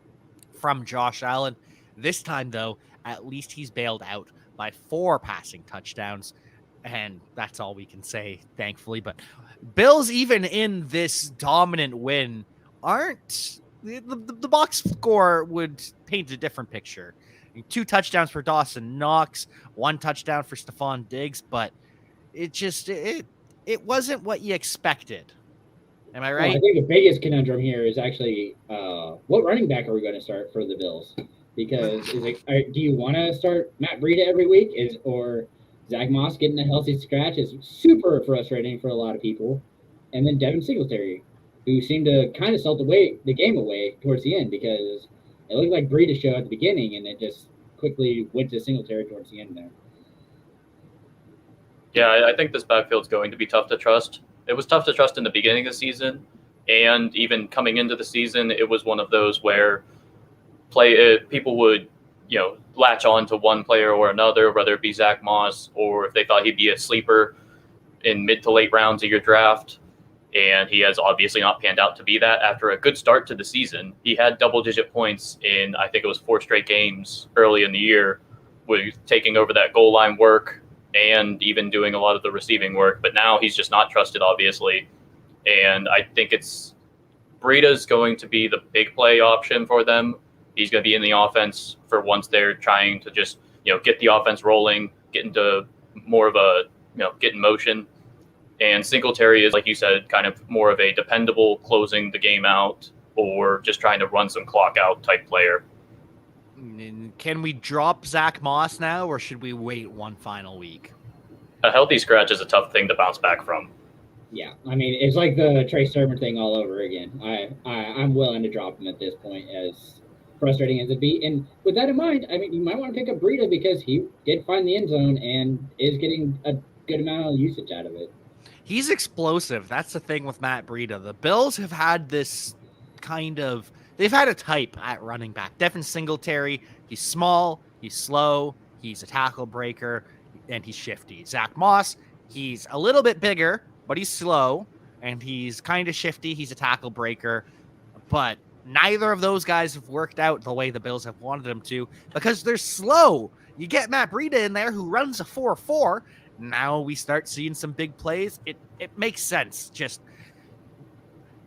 from Josh Allen. This time, though, at least he's bailed out by 4 passing touchdowns, and that's all we can say, thankfully. But Bills, even in this dominant win, aren't the box score would paint a different picture. 2 touchdowns for Dawson Knox, 1 touchdown for Stephon Diggs, but it wasn't what you expected. Am I right? Well, I think the biggest conundrum here is actually what running back are we going to start for the Bills? Because do you want to start Matt Breida every week? Or Zach Moss getting a healthy scratch is super frustrating for a lot of people. And then Devin Singletary, who seemed to kind of salt the game away towards the end because it looked like Breida show at the beginning, and it just quickly went to Singletary towards the end there. Yeah, I think this backfield's going to be tough to trust. It was tough to trust in the beginning of the season, and even coming into the season, it was one of those where people would, latch on to one player or another, whether it be Zach Moss or if they thought he'd be a sleeper in mid to late rounds of your draft. And he has obviously not panned out to be that. After a good start to the season, he had double-digit points in, I think it was 4 straight games early in the year, with taking over that goal line work and even doing a lot of the receiving work. But now he's just not trusted, obviously. And I think Breida's going to be the big play option for them. He's going to be in the offense for once they're trying to just, get the offense rolling, get into more of a, get in motion. And Singletary is, like you said, kind of more of a dependable closing the game out or just trying to run some clock out type player. Can we drop Zach Moss now, or should we wait one final week? A healthy scratch is a tough thing to bounce back from. Yeah, I mean, it's like the Trey Sermon thing all over again. I'm willing to drop him at this point, as frustrating as it be. And with that in mind, I mean, you might want to pick up Breida because he did find the end zone and is getting a good amount of usage out of it. He's explosive. That's the thing with Matt Breida. The Bills have had this they've had a type at running back. Devin Singletary, he's small, he's slow, he's a tackle breaker, and he's shifty. Zach Moss, he's a little bit bigger, but he's slow, and he's kind of shifty. He's a tackle breaker, but neither of those guys have worked out the way the Bills have wanted them to because they're slow. You get Matt Breida in there who runs a 4.4. Now we start seeing some big plays. It makes sense. Just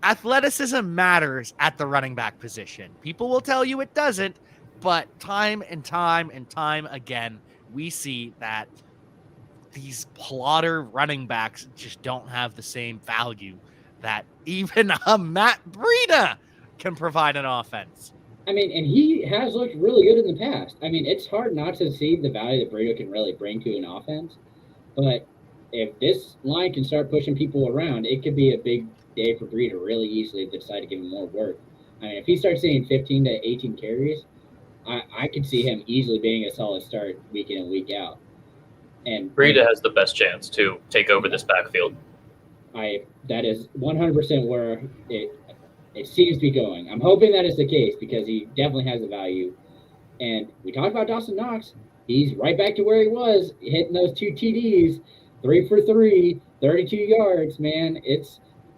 athleticism matters at the running back position. People will tell you it doesn't, but time and time and time again, we see that these plotter running backs just don't have the same value that even a Matt Breida can provide an offense. I mean, and he has looked really good in the past. I mean, it's hard not to see the value that Breida can really bring to an offense. But if this line can start pushing people around, it could be a big day for Breida really easily to decide to give him more work. I mean, if he starts seeing 15 to 18 carries, I could see him easily being a solid start week in and week out. And Breida has the best chance to take over this backfield. That is 100% where it seems to be going. I'm hoping that is the case because he definitely has the value. And we talked about Dawson Knox. He's right back to where he was, hitting those 2 TDs, 3 for 3, 32 yards, man.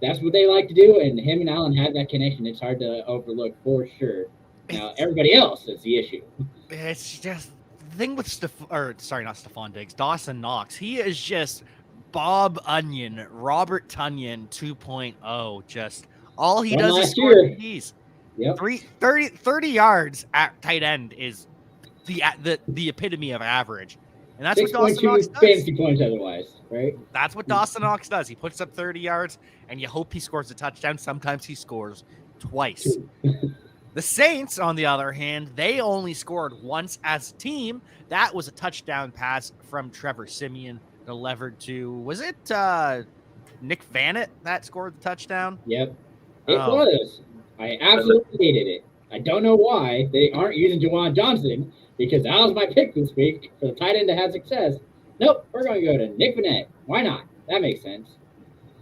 That's what they like to do, and him and Allen have that connection. It's hard to overlook for sure. Now, everybody else is the issue. It's just the thing with not Stephon Diggs, Dawson Knox. He is just Bob Onion, Robert Tonyan 2.0. Just all he does is score TDs. Yep. 30 yards at tight end is the epitome of average. And that's what Dawson 6.2 Knox does. fantasy points otherwise, right? That's what Dawson Knox does. He puts up 30 yards, and you hope he scores a touchdown. Sometimes he scores twice. The Saints, on the other hand, they only scored once as a team. That was a touchdown pass from Trevor Siemian delivered to, was it Nick Vannett that scored the touchdown? Yep. It was. I absolutely hated it. I don't know why they aren't using Juwan Johnson, because that was my pick this week for the tight end to have success. Nope, we're going to go to Nick Vannett. Why not? That makes sense.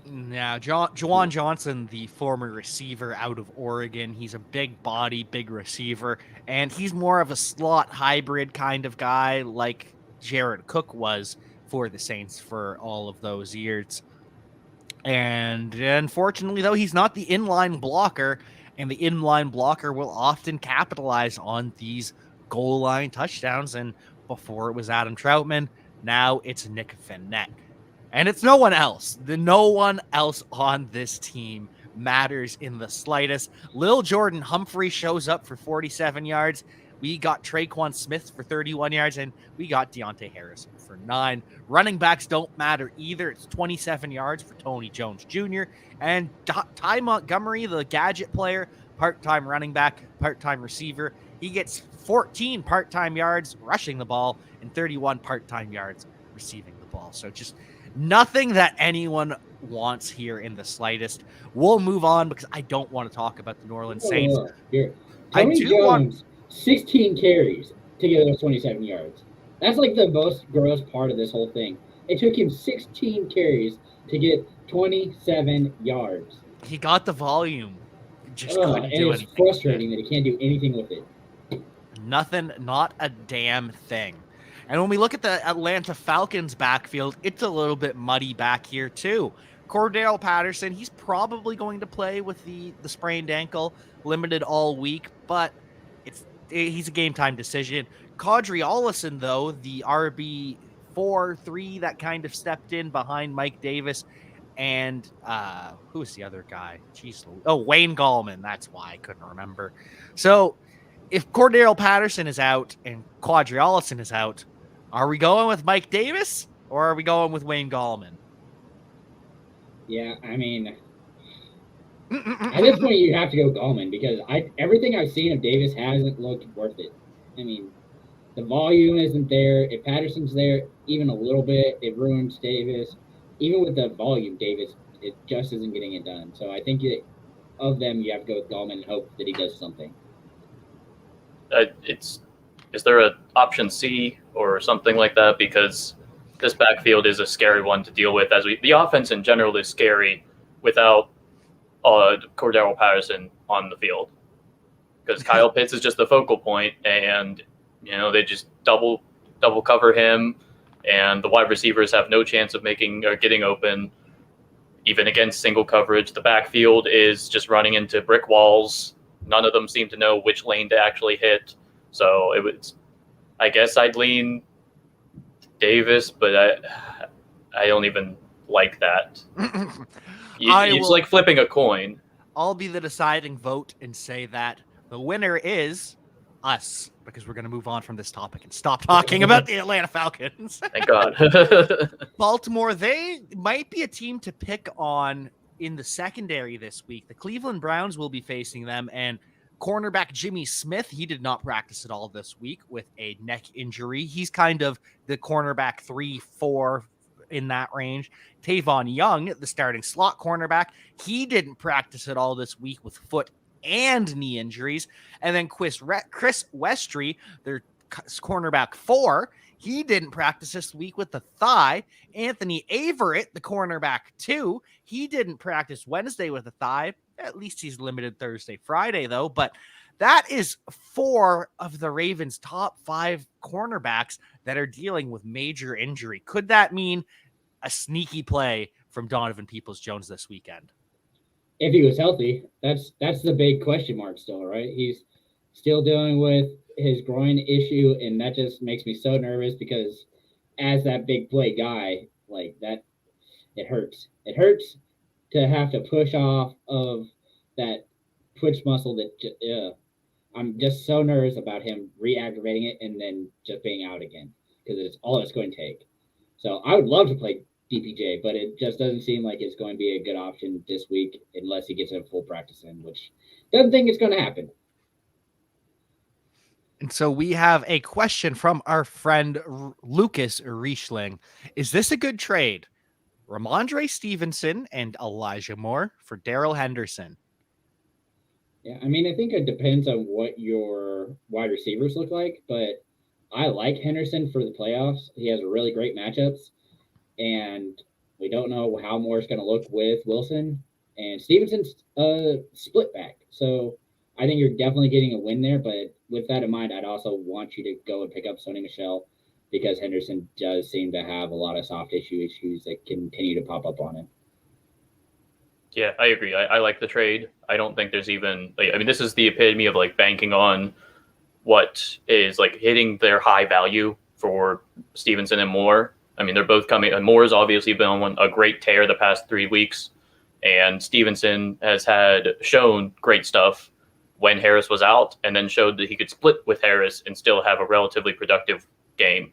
Now, Juwan Johnson, the former receiver out of Oregon, he's a big body, big receiver, and he's more of a slot hybrid kind of guy like Jared Cook was for the Saints for all of those years. And unfortunately, though, he's not the inline blocker, and the inline blocker will often capitalize on these goal line touchdowns. And before it was Adam Troutman, now it's Nick Vannett. And it's no one else. No one else on this team matters in the slightest. Lil Jordan Humphrey shows up for 47 yards. We got Traquan Smith for 31 yards, and we got Deontay Harrison for 9. Running backs don't matter either. It's 27 yards for Tony Jones Jr. And Ty Montgomery, the gadget player, part-time running back, part-time receiver. He gets 14 part-time yards rushing the ball and 31 part-time yards receiving the ball. So just nothing that anyone wants here in the slightest. We'll move on because I don't want to talk about the New Orleans Saints. Tony Jones, 16 carries to get those 27 yards. That's like the most gross part of this whole thing. It took him 16 carries to get 27 yards. He got the volume. Just couldn't do anything. It's frustrating that he can't do anything with it. Nothing, not a damn thing. And when we look at the Atlanta Falcons backfield, it's a little bit muddy back here too. Cordell Patterson, he's probably going to play with the sprained ankle, limited all week, but he's a game time decision. Kadri Ollison, though, the RB4-3 that kind of stepped in behind Mike Davis, and who was the other guy? Jeez, Wayne Gallman. That's why I couldn't remember. So if Cordell Patterson is out and Kadri Ollison is out, are we going with Mike Davis or are we going with Wayne Gallman? Yeah, I mean, at this point you have to go Gallman because everything I've seen of Davis hasn't looked worth it. I mean, the volume isn't there. If Patterson's there even a little bit, it ruins Davis. Even with the volume, Davis, it just isn't getting it done. So I think of them, you have to go with Gallman and hope that he does something. Is there an option C or something like that? Because this backfield is a scary one to deal with. The offense in general is scary without Cordell Patterson on the field, because Kyle Pitts is just the focal point, and they just double cover him, and the wide receivers have no chance of making or getting open, even against single coverage. The backfield is just running into brick walls. None of them seem to know which lane to actually hit. So I guess I'd lean Davis, but I don't even like that. It's like flipping a coin. I'll be the deciding vote and say that the winner is us, because we're going to move on from this topic and stop talking about the Atlanta Falcons. Thank God. Baltimore, they might be a team to pick on in the secondary this week. The Cleveland Browns will be facing them, and cornerback Jimmy Smith, he did not practice at all this week with a neck injury. He's kind of the cornerback 3-4 in that range. Tavon Young, the starting slot cornerback, he didn't practice at all this week with foot and knee injuries. And then Chris Westry, their cornerback 4, he didn't practice this week with the thigh. Anthony Averett, the cornerback 2, he didn't practice Wednesday with the thigh. At least he's limited Thursday, Friday, though. But that is 4 of the Ravens' top 5 cornerbacks that are dealing with major injury. Could that mean a sneaky play from Donovan Peoples-Jones this weekend? If he was healthy, that's the big question mark still, right? He's still dealing with his groin issue, and that just makes me so nervous because as that big play guy, like that, it hurts. It hurts to have to push off of that twitch muscle that I'm just so nervous about him reactivating it and then just being out again. because it's all it's going to take. So I would love to play DPJ, but it just doesn't seem like it's going to be a good option this week unless he gets a full practice in, which doesn't think it's going to happen. And so we have a question from our friend Lucas Riechling. Is this a good trade? Romandre Stevenson and Elijah Moore for Daryl Henderson. Yeah, I mean, I think it depends on what your wide receivers look like, but I like Henderson for the playoffs. He has really great matchups, and we don't know how Moore's going to look with Wilson. And Stevenson's split back. So I think you're definitely getting a win there. But with that in mind, I'd also want you to go and pick up Sony Michel because Henderson does seem to have a lot of soft tissue issues that continue to pop up on him. Yeah, I agree. I like the trade. I don't think there's even this is the epitome of like banking on what is like hitting their high value for Stevenson and Moore. I mean, they're both coming. And Moore's obviously been on a great tear the past 3 weeks, and Stevenson has shown great stuff when Harris was out, and then showed that he could split with Harris and still have a relatively productive game.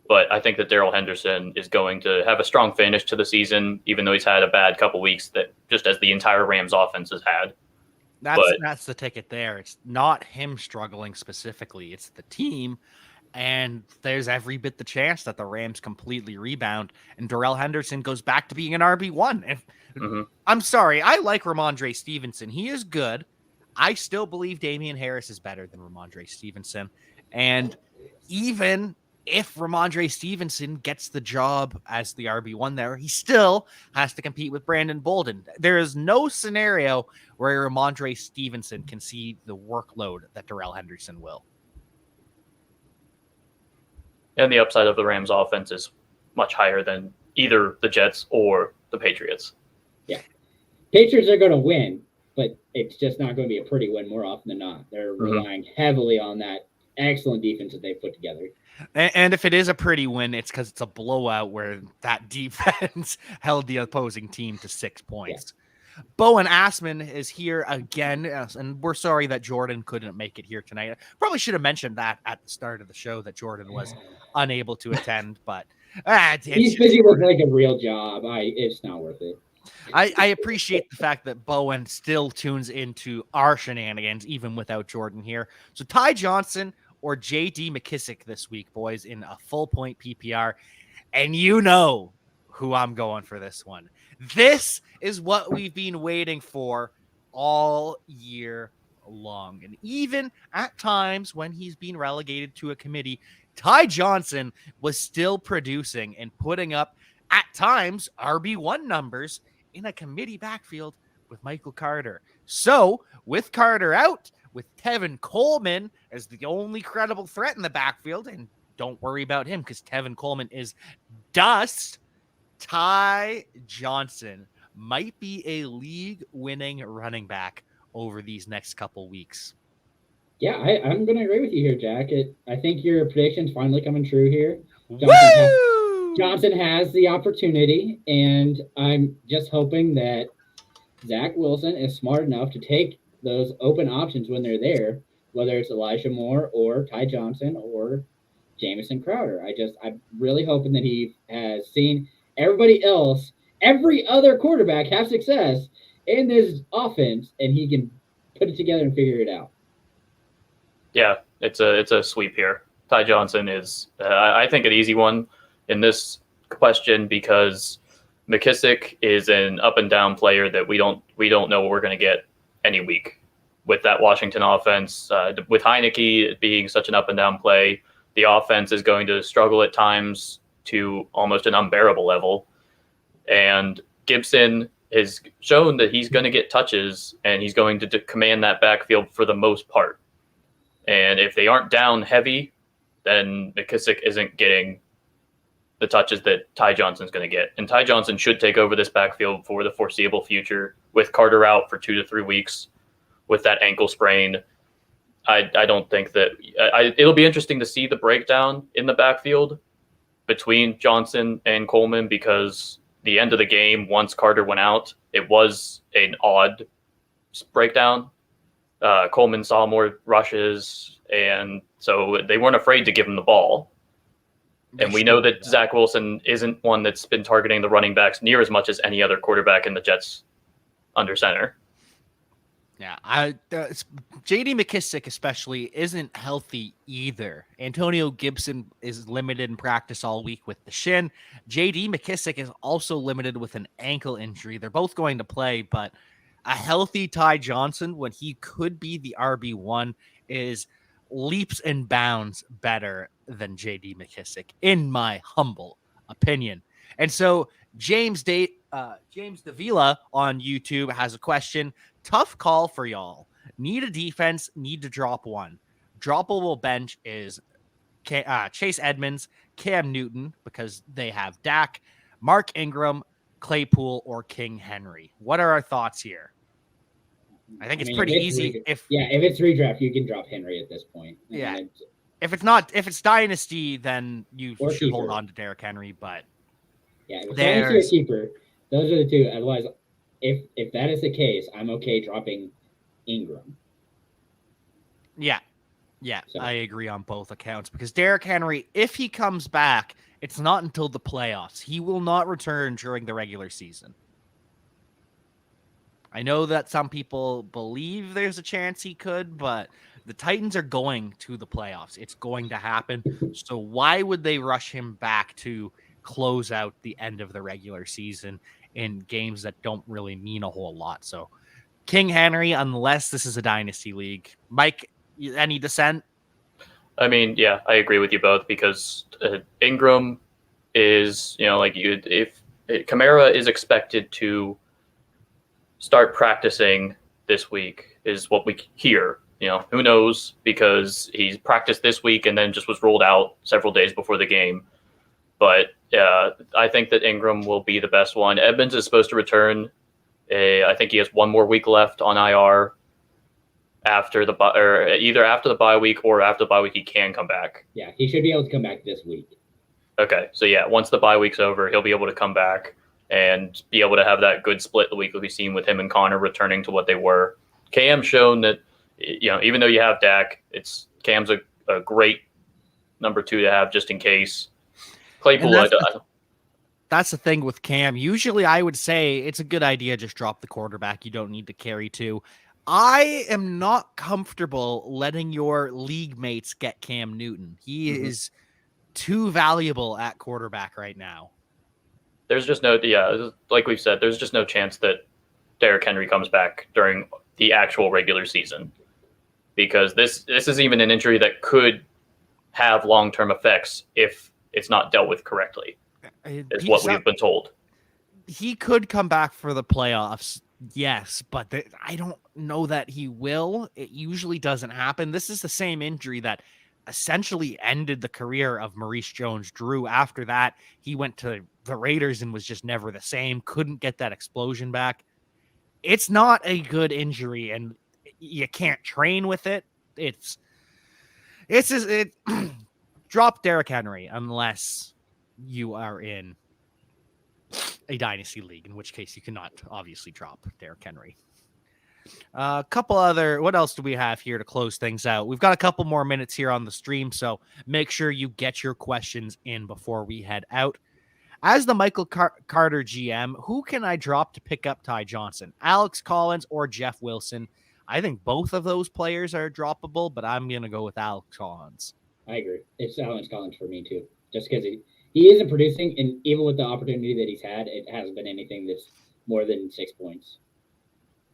But I think that Daryl Henderson is going to have a strong finish to the season, even though he's had a bad couple weeks, that just as the entire Rams offense has had. That's the ticket there. It's not him struggling specifically. It's the team. And there's every bit the chance that the Rams completely rebound and Darrell Henderson goes back to being an RB1. I'm sorry. I like Romandre Stevenson. He is good. I still believe Damian Harris is better than Romandre Stevenson. And even if Romandre Stevenson gets the job as the RB1 there, he still has to compete with Brandon Bolden. There is no scenario where Romandre Stevenson can see the workload that Darrell Henderson will. And the upside of the Rams offense is much higher than either the Jets or the Patriots. Yeah. Patriots are going to win, but it's just not going to be a pretty win more often than not. They're relying heavily on that excellent defense that they've put together. And if it is a pretty win, it's because it's a blowout where that defense held the opposing team to 6 points. Yeah. Bowen Assman is here again, and we're sorry that Jordan couldn't make it here tonight. I probably should have mentioned that at the start of the show that Jordan was unable to attend, but he's busy with like a real job. It's not worth it. I appreciate the fact that Bowen still tunes into our shenanigans, even without Jordan here. So Ty Johnson or J.D. McKissick this week, boys, in a full point PPR. And you know who I'm going for this one. This is what we've been waiting for all year long. And even at times when he's been relegated to a committee, Ty Johnson was still producing and putting up, at times, RB1 numbers in a committee backfield with Michael Carter. So, with Carter out, with Tevin Coleman as the only credible threat in the backfield, and don't worry about him because Tevin Coleman is dust, Ty Johnson might be a league-winning running back over these next couple weeks. Yeah, I'm going to agree with you here, Jack. I think your prediction's finally coming true here. Johnson has the opportunity, and I'm just hoping that Zach Wilson is smart enough to take those open options when they're there, whether it's Elijah Moore or Ty Johnson or Jamison Crowder. I'm really hoping that he has seen everybody else, every other quarterback have success in this offense, and he can put it together and figure it out. Yeah, it's a sweep here. Ty Johnson is, I think, an easy one in this question because McKissick is an up and down player that we don't know what we're going to get any week with that Washington offense. With Heineke being such an up and down play, the offense is going to struggle at times to almost an unbearable level. And Gibson has shown that he's going to get touches and he's going to command that backfield for the most part. And if they aren't down heavy, then McKissick isn't getting the touches that Ty Johnson's going to get. And Ty Johnson should take over this backfield for the foreseeable future with Carter out for 2 to 3 weeks with that ankle sprain. I don't think that it'll be interesting to see the breakdown in the backfield between Johnson and Coleman because the end of the game, once Carter went out, it was an odd breakdown. Coleman saw more rushes, and so they weren't afraid to give him the ball. And we know that Zach Wilson isn't one that's been targeting the running backs near as much as any other quarterback in the Jets under center. Yeah, J.D. McKissick especially isn't healthy either. Antonio Gibson is limited in practice all week with the shin. J.D. McKissick is also limited with an ankle injury. They're both going to play, but a healthy Ty Johnson, when he could be the RB1, is leaps and bounds better than J.D. McKissick, in my humble opinion. And so James Davila on YouTube has a question. Tough call for y'all. Need a defense, need to drop one. Droppable bench is Chase Edmonds, Cam Newton, because they have Dak, Mark Ingram, Claypool, or King Henry. What are our thoughts here? I think it's pretty easy. If it's redraft, you can drop Henry at this point. If it's dynasty, then you should hold on to Derrick Henry. But if it's dynasty or keeper, those are the two. Otherwise, if that is the case, I'm okay dropping Ingram. Yeah, so. I agree on both accounts because Derrick Henry, if he comes back, it's not until the playoffs. He will not return during the regular season. I know that some people believe there's a chance he could, but the Titans are going to the playoffs. It's going to happen. So why would they rush him back to close out the end of the regular season in games that don't really mean a whole lot? So King Henry, unless this is a dynasty league. Mike, any dissent? I mean, yeah, I agree with you both because Ingram is, if Kamara is expected to start practicing this week is what we hear. Who knows, because he's practiced this week and then just was rolled out several days before the game. But I think that Ingram will be the best one. Edmonds is supposed to return. I think he has one more week left on IR after either after the bye week or after the bye week he can come back. Yeah, he should be able to come back this week. Okay, so yeah, once the bye week's over, he'll be able to come back and be able to have that good split the week that we've seen with him and Connor returning to what they were. Cam's shown that, even though you have Dak, Cam's a great number 2 to have just in case. Claypool, that's the thing with Cam. Usually I would say it's a good idea, just drop the quarterback. You don't need to carry 2. I am not comfortable letting your league mates get Cam Newton. He is too valuable at quarterback right now. There's just like we've said, there's just no chance that Derrick Henry comes back during the actual regular season because this is even an injury that could have long-term effects if it's not dealt with correctly, is what we've been told. He could come back for the playoffs, yes, but I don't know that he will. It usually doesn't happen. This is the same injury that essentially ended the career of Maurice Jones-Drew. After that, he went to the Raiders and was just never the same. Couldn't get that explosion back. It's not a good injury, and you can't train with it. Drop Derrick Henry unless you are in a dynasty league, in which case you cannot obviously drop Derrick Henry. A couple other, what else do we have here to close things out? We've got a couple more minutes here on the stream, so make sure you get your questions in before we head out. As the Michael Carter GM, who can I drop to pick up Ty Johnson? Alex Collins or Jeff Wilson? I think both of those players are droppable, but I'm going to go with Alex Collins. I agree. It's Alex Collins for me, too. Just because he isn't producing, and even with the opportunity that he's had, it hasn't been anything that's more than 6 points.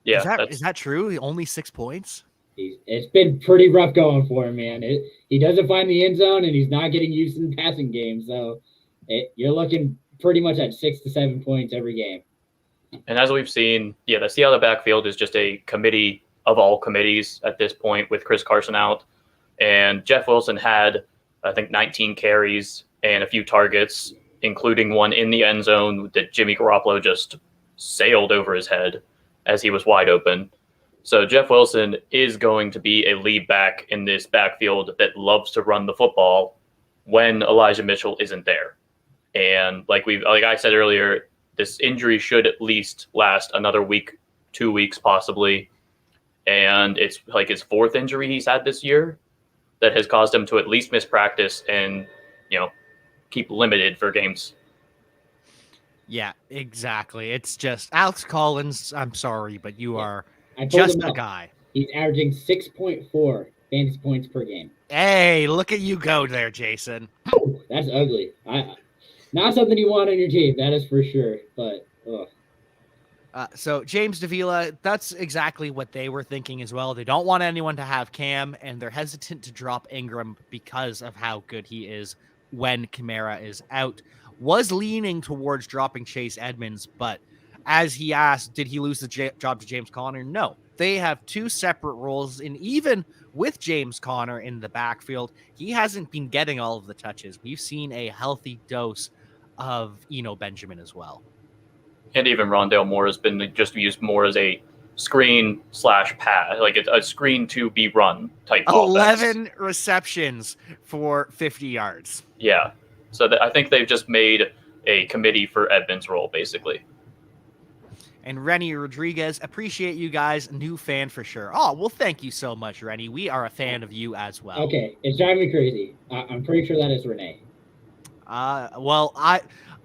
Yeah, is that true? Only 6 points? It's been pretty rough going for him, man. He doesn't find the end zone, and he's not getting used in the passing game. So you're looking pretty much at 6 to 7 points every game. And as we've seen, the Seattle backfield is just a committee of all committees at this point with Chris Carson out. And Jeff Wilson had, I think, 19 carries and a few targets, including one in the end zone that Jimmy Garoppolo just sailed over his head as he was wide open. So Jeff Wilson is going to be a lead back in this backfield that loves to run the football when Elijah Mitchell isn't there. And like I said earlier, this injury should at least last another week, 2 weeks possibly. And it's like his 4th injury he's had this year that has caused him to at least miss practice and, keep limited for games. Yeah, exactly. It's just Alex Collins. I'm sorry, but you are I pulled just him a up. guy. He's averaging 6.4 fantasy points per game. Hey, look at you go there, Jason. Oh, that's ugly. Not something you want on your team, that is for sure. But So James Davila, that's exactly what they were thinking as well. They don't want anyone to have Cam, and they're hesitant to drop Ingram because of how good he is when Kamara is out. Was leaning towards dropping Chase Edmonds, but as he asked, did he lose the job to James Conner? No. They have two separate roles, and even with James Conner in the backfield, he hasn't been getting all of the touches. We've seen a healthy dose of Benjamin as well. And even Rondale Moore has been just used more as a screen / pass, like a screen to be run type 11 offense. receptions for 50 yards. Yeah. So I think they've just made a committee for Edmonds' role, basically. And Rennie Rodriguez, appreciate you guys. New fan for sure. Oh, well, thank you so much, Rennie. We are a fan of you as well. okay, it's driving me crazy. I'm pretty sure that is Renee.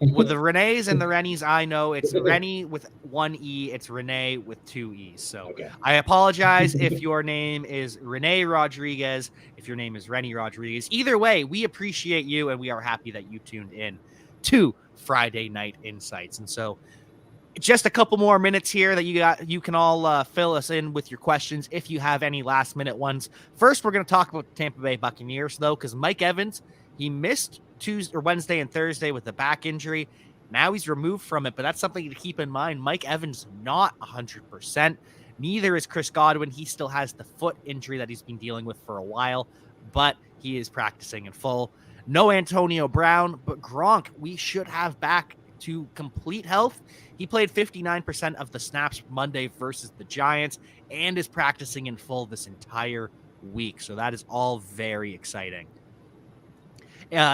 With the Renees and the Rennies, I know it's Rennie with one E. It's Renee with two E's. So Okay. I apologize if your name is Renee Rodriguez, if your name is Rennie Rodriguez. Either way, we appreciate you, and we are happy that you tuned in to Friday Night Insights. And so just a couple more minutes here that you can all fill us in with your questions if you have any last minute ones. First, we're going to talk about the Tampa Bay Buccaneers, though, because Mike Evans, he missed Tuesday or Wednesday and Thursday with a back injury. Now he's removed from it, but that's something to keep in mind. Mike Evans not 100%. Neither is Chris Godwin. He still has the foot injury that he's been dealing with for a while, but he is practicing in full. No Antonio Brown, but Gronk we should have back to complete health. He played 59% of the snaps Monday versus the Giants and is practicing in full this entire week. So that is all very exciting.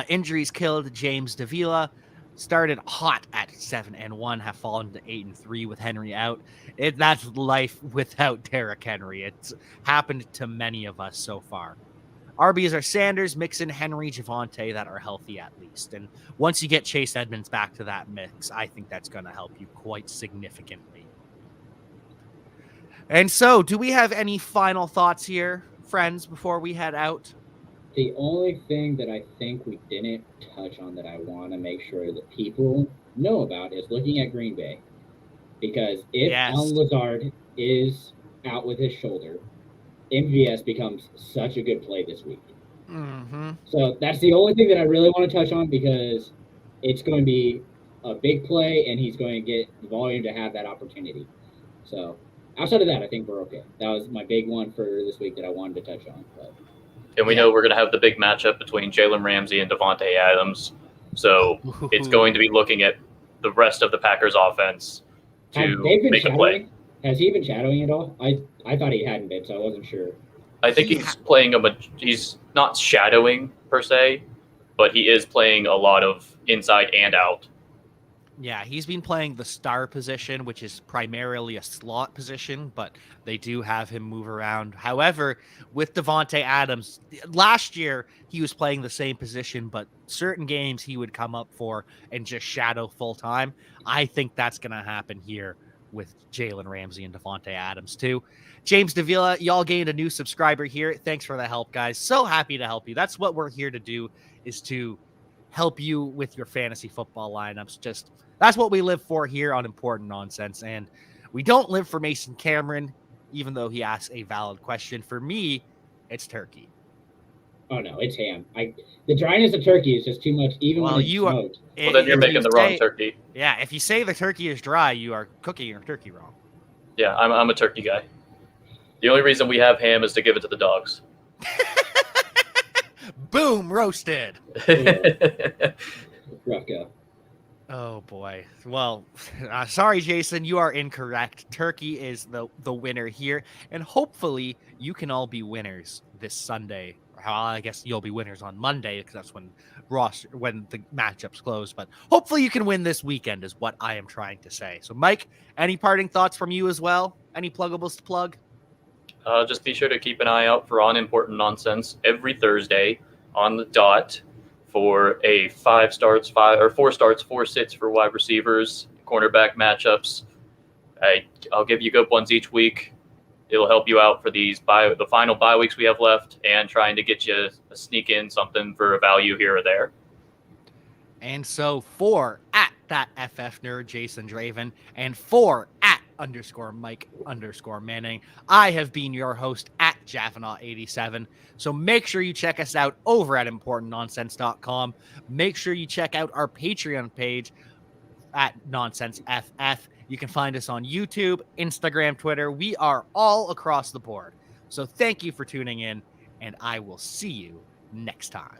Injuries killed James Davila. Started hot at 7-1, have fallen to 8-3 with Henry out. That's life without Derrick Henry. It's happened to many of us so far. RBs are Sanders, Mixon, Henry, Davonte that are healthy at least. And once you get Chase Edmonds back to that mix, I think that's going to help you quite significantly. And so, do we have any final thoughts here, friends, before we head out? The only thing that I think we didn't touch on that I want to make sure that people know about is looking at Green Bay. Because if Allen Lazard is out with his shoulder, MVS becomes such a good play this week. Mm-hmm. So that's the only thing that I really want to touch on because it's going to be a big play and he's going to get the volume to have that opportunity. So outside of that, I think we're okay. That was my big one for this week that I wanted to touch on. But. And we know we're going to have the big matchup between Jalen Ramsey and Davonte Adams. So it's going to be looking at the rest of the Packers offense to make a play. Has he been shadowing at all? I thought he hadn't been, so I wasn't sure. I think he's playing he's not shadowing per se, but he is playing a lot of inside and out. Yeah, he's been playing the star position, which is primarily a slot position, but they do have him move around. However, with Davonte Adams, last year he was playing the same position, but certain games he would come up for and just shadow full time. I think that's going to happen here with Jalen Ramsey and Davonte Adams too. James Davila, y'all gained a new subscriber here. Thanks for the help, guys. So happy to help you. That's what we're here to do, is to help you with your fantasy football lineups. That's what we live for here on Important Nonsense. And we don't live for Mason Cameron, even though he asks a valid question. For me, it's turkey. Oh, no, it's ham. The dryness of turkey is just too much, even when it's smoked. Well, then you're making the wrong turkey. Yeah, if you say the turkey is dry, you are cooking your turkey wrong. Yeah, I'm a turkey guy. The only reason we have ham is to give it to the dogs. Boom, roasted. Rough go. Oh, boy. Well, sorry, Jason, you are incorrect. Turkey is the winner here, and hopefully you can all be winners this Sunday. Well, I guess you'll be winners on Monday because that's when the matchups close, but hopefully you can win this weekend is what I am trying to say. So, Mike, any parting thoughts from you as well? Any pluggables to plug? Just be sure to keep an eye out for On Important Nonsense every Thursday on the dot for a 4 starts, 4 sits for wide receivers, cornerback matchups. I'll give you good ones each week. It'll help you out for the final bye weeks we have left, and trying to get you a sneak in something for a value here or there. And so for at that FF nerd Jason Draven and for at _Mike_Manning, I have been your host at Javanaugh87. So make sure you check us out over at importantnonsense.com. Make sure you check out our Patreon page at NonsenseFF. You can find us on YouTube, Instagram, Twitter. We are all across the board. So thank you for tuning in, and I will see you next time.